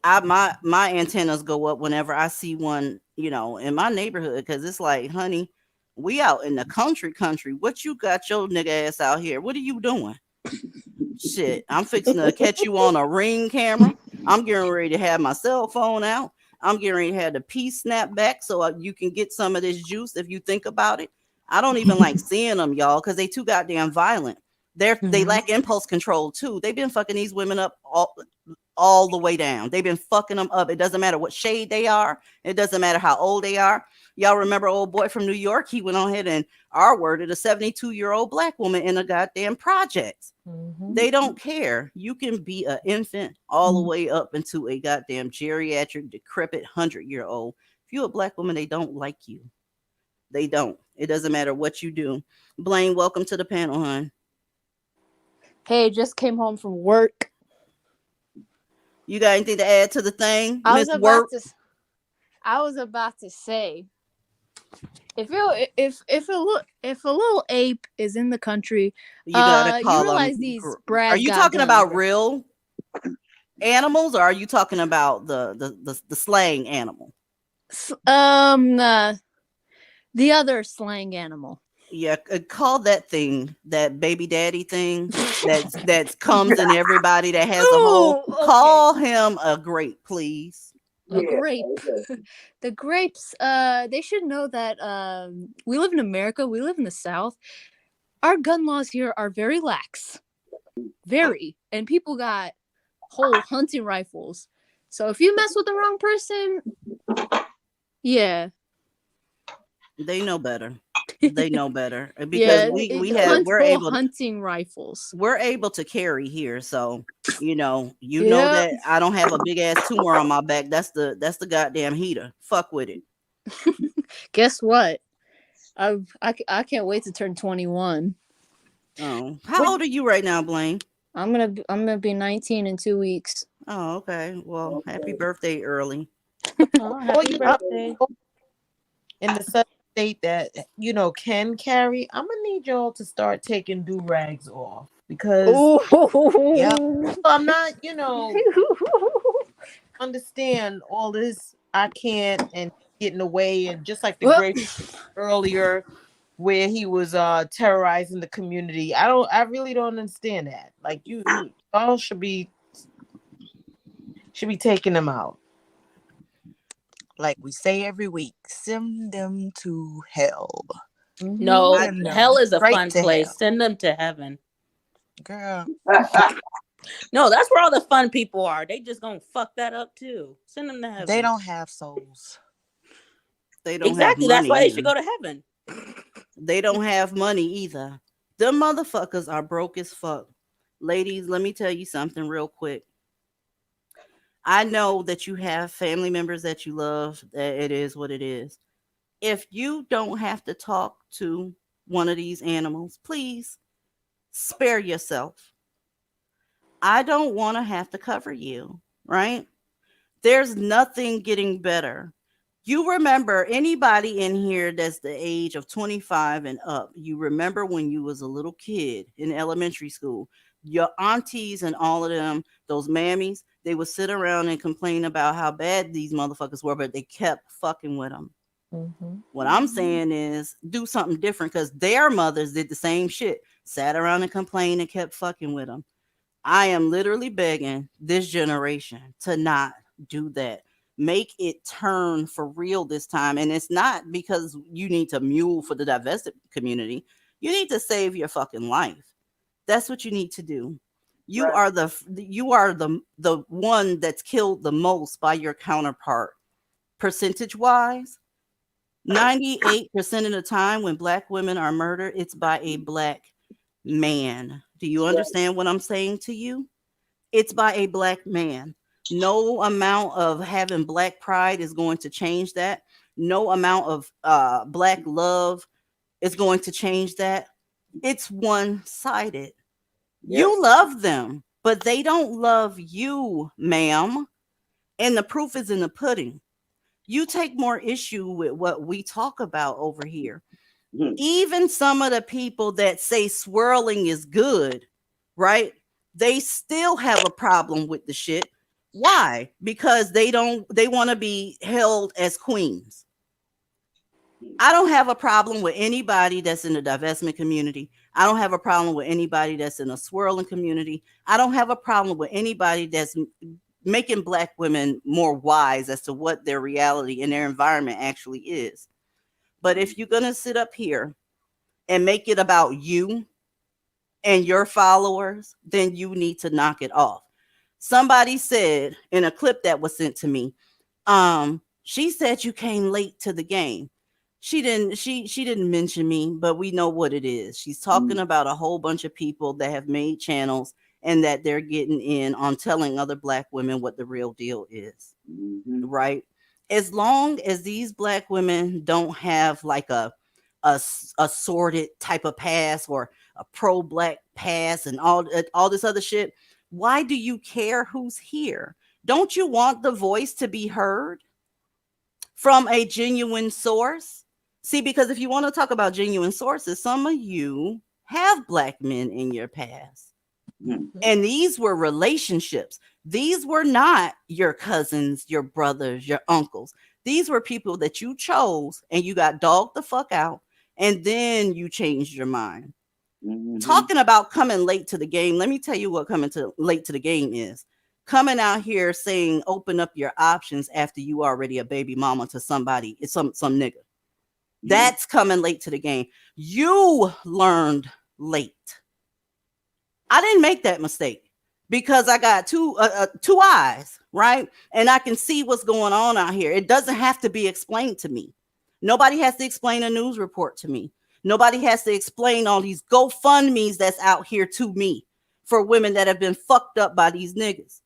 My antennas go up whenever I see one, in my neighborhood, because it's like, honey, we out in the country. What you got your nigga ass out here? What are you doing? Shit, I'm fixing to catch you on a Ring camera. I'm getting ready to have my cell phone out. I'm getting ready to have the piece snap back so you can get some of this juice if you think about it. I don't even like seeing them, y'all, because they too goddamn violent. They lack impulse control too. They've been fucking these women up all the way down. They've been fucking them up. It doesn't matter what shade they are. It doesn't matter how old they are. Y'all remember old boy from New York? He went on ahead and R-worded a 72-year-old black woman in a goddamn project. They don't care. You can be an infant all the way up into a goddamn geriatric, decrepit 100-year-old. If you're a black woman, they don't like you. They don't. It doesn't matter what you do. Blaine, welcome to the panel, hon. Hey, just came home from work. You got anything to add to the thing, I was about to say, if a little ape is in the country, you gotta call you realize these brads. Are you talking about real animals, or are you talking about the slang animal? The other slang animal. Yeah, call that thing, that baby daddy thing that comes in everybody that has a hole. Okay. Call him a grape, please. A grape. Okay. The grapes, they should know that we live in America, we live in the South. Our gun laws here are very lax. Very. And people got whole hunting rifles. So if you mess with the wrong person, yeah. They know better. They know better because we're able hunting rifles. We're able to carry here, so know that I don't have a big ass tumor on my back. That's the goddamn heater. Fuck with it. Guess what? I can't wait to turn 21. Oh, how old are you right now, Blaine? I'm gonna be 19 in 2 weeks. Oh, okay. Well, happy birthday early. Oh, happy birthday. In the southern state that can carry, I'm gonna need y'all to start taking do-rags off because I'm not understand all this. I can't and getting away, and just like the grape earlier where he was terrorizing the community. I really don't understand that. Like you all should be taking them out. Like we say every week, send them to hell. No, hell is a fun place. Send them to heaven. Girl. No, that's where all the fun people are. They just gonna fuck that up too. Send them to heaven. They don't have souls. They don't exactly. Have that's why either. they should go to heaven. They don't have money either. Them motherfuckers are broke as fuck. Ladies, let me tell you something real quick. I know that you have family members that you love, that it is what it is. If you don't have to talk to one of these animals, please spare yourself. I don't want to have to cover you, right? There's nothing getting better. You remember, anybody in here that's the age of 25 and up, you remember when you was a little kid in elementary school, your aunties and all of them, those mammies, they would sit around and complain about how bad these motherfuckers were, but they kept fucking with them. What I'm saying is do something different, because their mothers did the same shit, sat around and complained and kept fucking with them. I am literally begging this generation to not do that. Make it turn for real this time. And it's not because you need to mule for the divested community. You need to save your fucking life. That's what you need to do. You are the one that's killed the most by your counterpart. Percentage wise, 98% of the time when Black women are murdered, it's by a Black man. Do you understand what I'm saying to you? It's by a Black man. No amount of having Black pride is going to change that. no amount of black love is going to change that. It's one-sided. You love them, but they don't love you, ma'am. And the proof is in the pudding. You take more issue with what we talk about over here. Even some of the people that say swirling is good, right? They still have a problem with the shit. Why? Because they want to be held as queens. I don't have a problem with anybody that's in the divestment community. I don't have a problem with anybody that's in a swirling community. I don't have a problem with anybody that's making black women more wise as to what their reality and their environment actually is. But if you're going to sit up here and make it about you and your followers, then you need to knock it off. Somebody said in a clip that was sent to me, she said you came late to the game. She didn't mention me, but we know what it is. She's talking about a whole bunch of people that have made channels and that they're getting in on telling other black women what the real deal is. Right? As long as these black women don't have like a sordid type of past or a pro-black past and all this other shit, why do you care who's here? Don't you want the voice to be heard from a genuine source? See, because if you want to talk about genuine sources, some of you have black men in your past. And these were relationships. These were not your cousins, your brothers, your uncles. These were people that you chose and you got dogged the fuck out. And then you changed your mind. Talking about coming late to the game. Let me tell you what coming late to the game is. Coming out here saying, open up your options after you already a baby mama to somebody. It's some nigga. That's coming late to the game. You learned late. I didn't make that mistake because I got two eyes, right? And I can see what's going on out here. It doesn't have to be explained to me. Nobody has to explain a news report to me. Nobody has to explain all these GoFundMe's that's out here to me for women that have been fucked up by these niggas.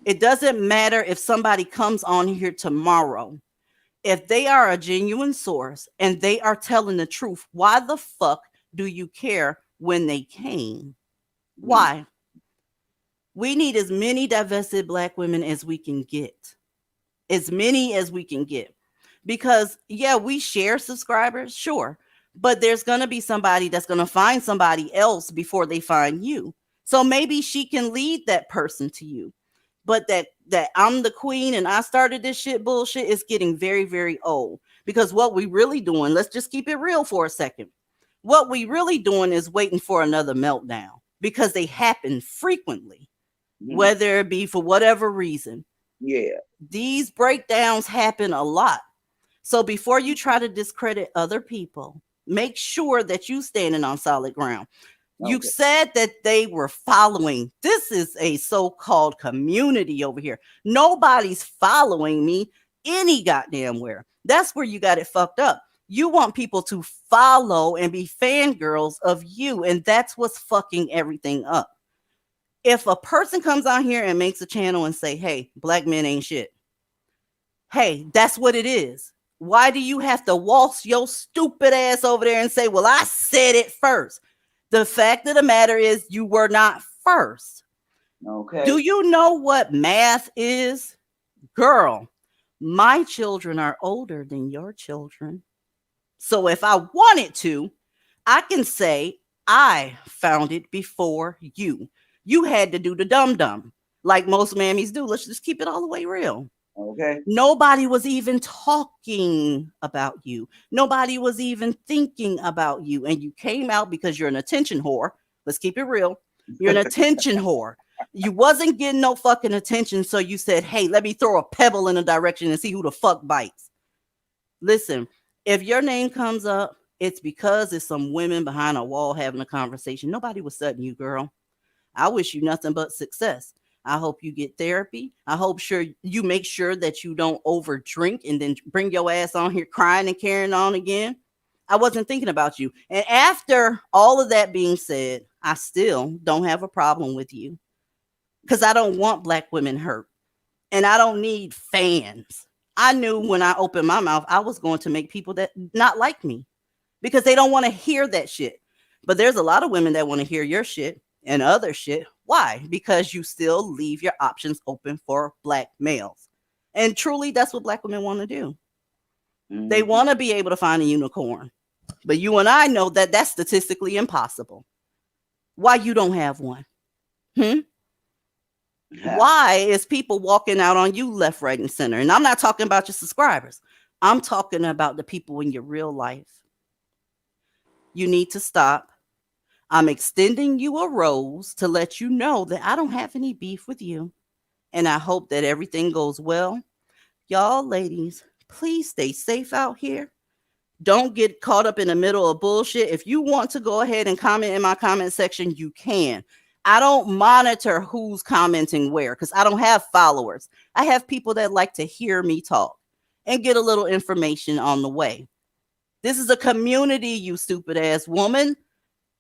It doesn't matter if somebody comes on here tomorrow. If they are a genuine source and they are telling the truth, why the fuck do you care when they came? Why? We need as many divested black women as we can get. As many as we can get. Because, yeah, we share subscribers, sure. But there's going to be somebody that's going to find somebody else before they find you. So maybe she can lead that person to you. But that I'm the queen and I started this shit bullshit is getting very, very old. Because what we really doing, let's just keep it real for a second. What we really doing is waiting for another meltdown because they happen frequently, whether it be for whatever reason. Yeah. These breakdowns happen a lot. So before you try to discredit other people, make sure that you standing on solid ground. You said that they were following. This is a so-called community over here. Nobody's following me any goddamn where. That's where you got it fucked up. You want people to follow and be fangirls of you, and that's what's fucking everything up. If a person comes on here and makes a channel and say, hey, black men ain't shit. Hey, that's what it is. Why do you have to waltz your stupid ass over there and say, well, I said it first? The fact of the matter is you were not first. Okay. Do you know what math is? Girl, my children are older than your children. So if I wanted to, I can say I found it before you. You had to do the dum-dum like most mammies do. Let's just keep it all the way real. Okay. Nobody was even talking about you. Nobody was even thinking about you. And you came out because you're an attention whore. Let's keep it real. You're an attention whore. You wasn't getting no fucking attention. So you said, hey, let me throw a pebble in a direction and see who the fuck bites. Listen, if your name comes up, it's because it's some women behind a wall having a conversation. Nobody was studying you, girl. I wish you nothing but success. I hope you get therapy. I hope you make sure that you don't over drink and then bring your ass on here crying and carrying on again. I wasn't thinking about you. And after all of that being said, I still don't have a problem with you because I don't want black women hurt and I don't need fans. I knew when I opened my mouth, I was going to make people that not like me because they don't want to hear that shit. But there's a lot of women that want to hear your shit and other shit. Why? Because you still leave your options open for black males. And truly, that's what black women want to do. They want to be able to find a unicorn. But you and I know that that's statistically impossible. Why you don't have one? Why is people walking out on you left, right, and center? And I'm not talking about your subscribers. I'm talking about the people in your real life. You need to stop. I'm extending you a rose to let you know that I don't have any beef with you. And I hope that everything goes well. Y'all ladies, please stay safe out here. Don't get caught up in the middle of bullshit. If you want to go ahead and comment in my comment section, you can. I don't monitor who's commenting where because I don't have followers. I have people that like to hear me talk and get a little information on the way. This is a community, you stupid ass woman.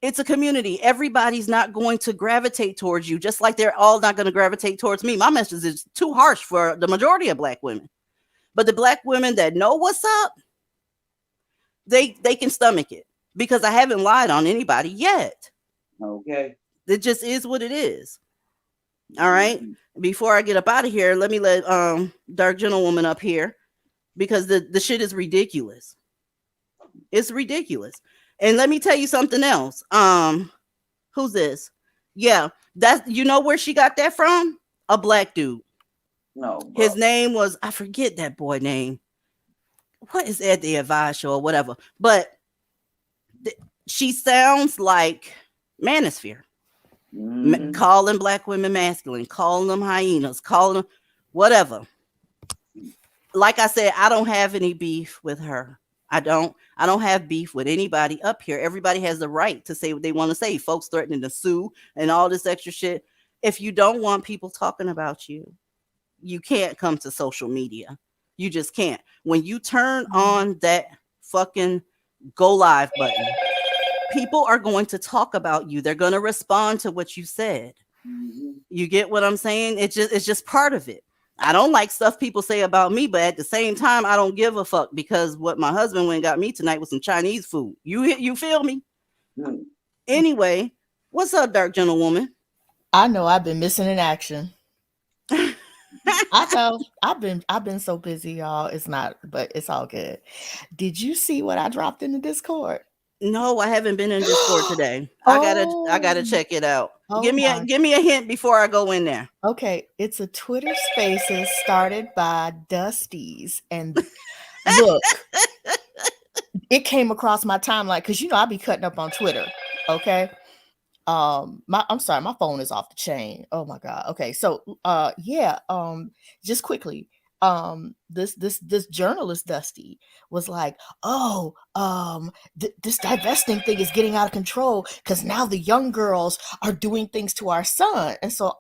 It's a community. Everybody's not going to gravitate towards you, just like they're all not going to gravitate towards me. My message is too harsh for the majority of black women. But the black women that know what's up, they can stomach it because I haven't lied on anybody yet. Okay. It just is what it is. All right. Before I get up out of here, let me let Dark Gentlewoman up here because the shit is ridiculous. It's ridiculous. And let me tell you something else. Who's this? Yeah, that's you know where she got that from? A black dude. No. Bro. His name was, I forget that boy name. What is Ed the Advice Show or whatever? But she sounds like Manosphere. Calling black women masculine, calling them hyenas, calling them whatever. Like I said, I don't have any beef with her. I don't have beef with anybody up here. Everybody has the right to say what they want to say. Folks threatening to sue and all this extra shit. If you don't want people talking about you, you can't come to social media. You just can't. When you turn on that fucking go live button, people are going to talk about you. They're going to respond to what you said. You get what I'm saying? It's just part of it. I don't like stuff people say about me, but at the same time, I don't give a fuck because what my husband went and got me tonight was some Chinese food. You feel me? Anyway, what's up, Dark Gentlewoman? I know I've been missing in action. I know I've been so busy, y'all. It's not, but it's all good. Did you see what I dropped in the Discord? No, I haven't been in Discord today. I gotta check it out. Give me a hint before I go in there. Okay, it's a Twitter Spaces started by Dusties, and look, it came across my timeline because I be cutting up on Twitter. Okay, I'm sorry, my phone is off the chain. Oh my god. Okay, so just quickly. This journalist Dusty was like, this divesting thing is getting out of control because now the young girls are doing things to our son. And so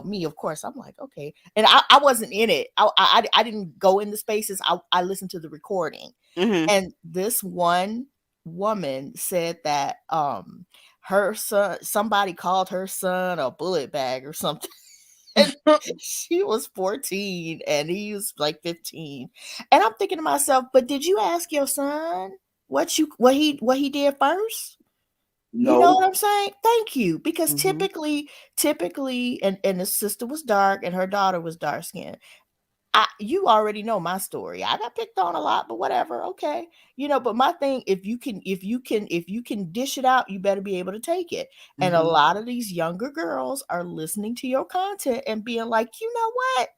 me, of course, I'm like, okay. And I wasn't in it. I didn't go in the spaces. I listened to the recording. And this one woman said that her son, somebody called her son a bullet bag or something. And she was 14 and he was like 15. And I'm thinking to myself, but did you ask your son what he did first? No. You know what I'm saying? Thank you. Because typically, and the sister was dark and her daughter was dark skinned. You already know my story. I got picked on a lot, but whatever. Okay. But my thing, if you can dish it out, you better be able to take it. And a lot of these younger girls are listening to your content and being like, you know what?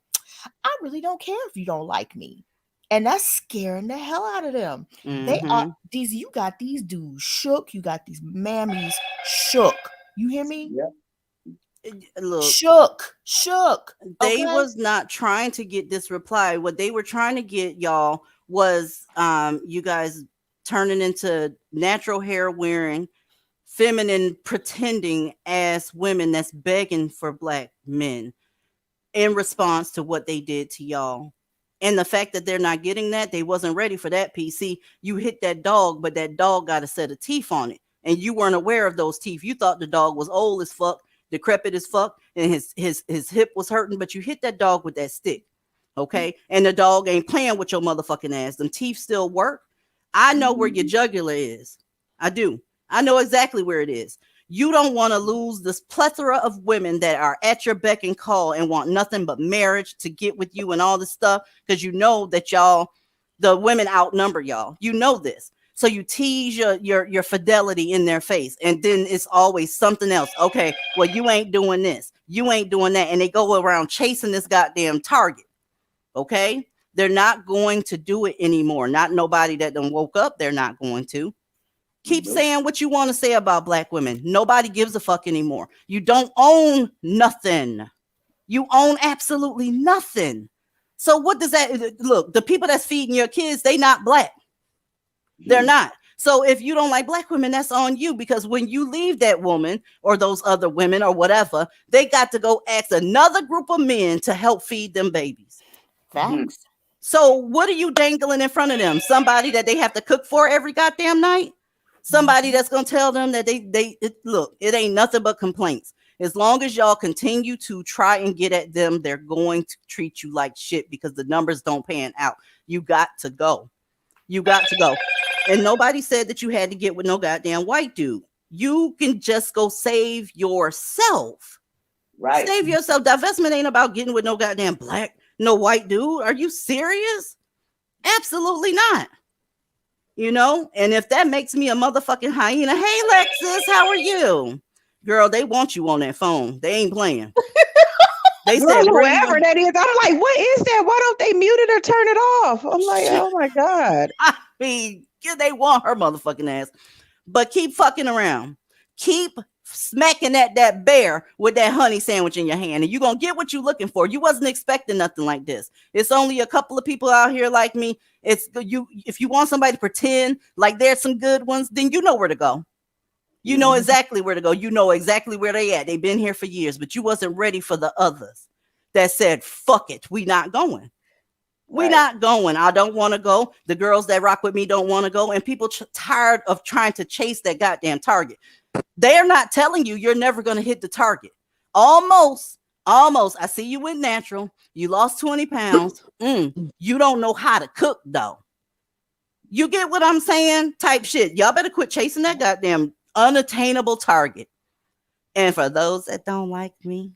I really don't care if you don't like me. And that's scaring the hell out of them. They are you got these dudes shook. You got these mammies shook. You hear me? Yeah. Look, shook. They was not trying to get this reply. What they were trying to get, y'all, was you guys turning into natural hair wearing, feminine pretending ass women that's begging for black men in response to what they did to y'all. And the fact that they're not getting that, they wasn't ready for that piece. See, you hit that dog, but that dog got a set of teeth on it. And you weren't aware of those teeth. You thought the dog was old as fuck, decrepit as fuck, and his hip was hurting, but you hit that dog with that stick. Okay. And the dog ain't playing with your motherfucking ass. Them teeth still work. I know where your jugular is. I do. I know exactly where it is. You don't want to lose this plethora of women that are at your beck and call and want nothing but marriage to get with you and all this stuff, because you know that the women outnumber y'all. You know this. So you tease your fidelity in their face, and then it's always something else. Okay, well, you ain't doing this, you ain't doing that, and they go around chasing this goddamn target. Okay, they're not going to do it anymore. Not nobody that done woke up. They're not going to. Keep saying what you want to say about black women. Nobody gives a fuck anymore. You don't own nothing. You own absolutely nothing. So what does that look? The people that's feeding your kids, they not black. They're not. So if you don't like black women, that's on you, because when you leave that woman or those other women or whatever, they got to go ask another group of men to help feed them babies. Facts. So what are you dangling in front of them? Somebody that they have to cook for every goddamn night? Somebody that's going to tell them that look, it ain't nothing but complaints. As long as y'all continue to try and get at them, they're going to treat you like shit because the numbers don't pan out. You got to go. You got to go. And nobody said that you had to get with no goddamn white dude. You can just go save yourself. Right. Save yourself. Divestment ain't about getting with no goddamn no white dude. Are you serious? Absolutely not. You know, and if that makes me a motherfucking hyena, hey Lexus, how are you? Girl, they want you on that phone. They ain't playing. They said whoever that is. I'm like, what is that? Why don't they mute it or turn it off? I'm like, oh my God. I mean, they want her motherfucking ass. But keep fucking around. Keep smacking at that bear with that honey sandwich in your hand, and you're gonna get what you're looking for. You wasn't expecting nothing like this. It's only a couple of people out here like me. It's you. If you want somebody to pretend like there's some good ones, then you know where to go. You know exactly where to go. You know exactly where they at. They've been here for years, but you wasn't ready for the others that said, fuck it, we not going. We're not going. I don't want to go. The girls that rock with me don't want to go. And people tired of trying to chase that goddamn target. They're not telling you you're never going to hit the target. Almost. I see you went natural. You lost 20 pounds. You don't know how to cook, though. You get what I'm saying? Type shit. Y'all better quit chasing that goddamn unattainable target. And for those that don't like me,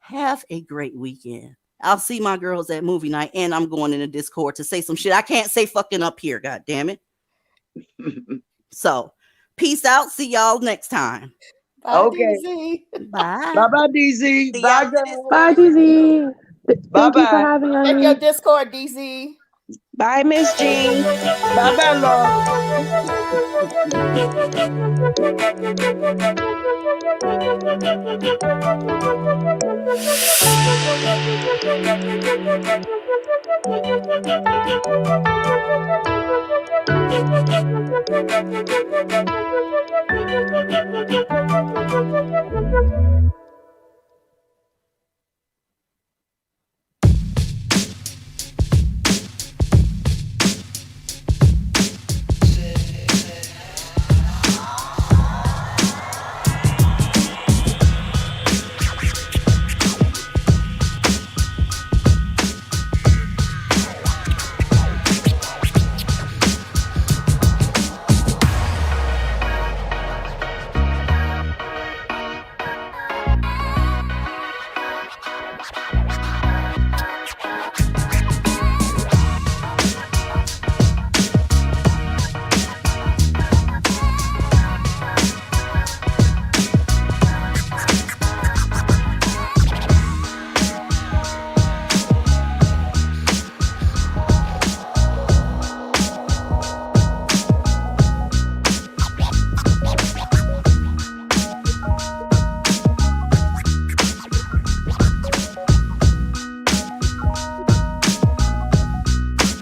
have a great weekend. I'll see my girls at movie night, and I'm going in the Discord to say some shit I can't say fucking up here. God damn it. So, peace out. See y'all next time. Bye, Okay. DZ. Bye. Bye, DZ. Bye, girl. Bye, DZ. Thank you for having us. Check your Discord, DZ. Bye, Miss Jean. Bye, love. Thank you.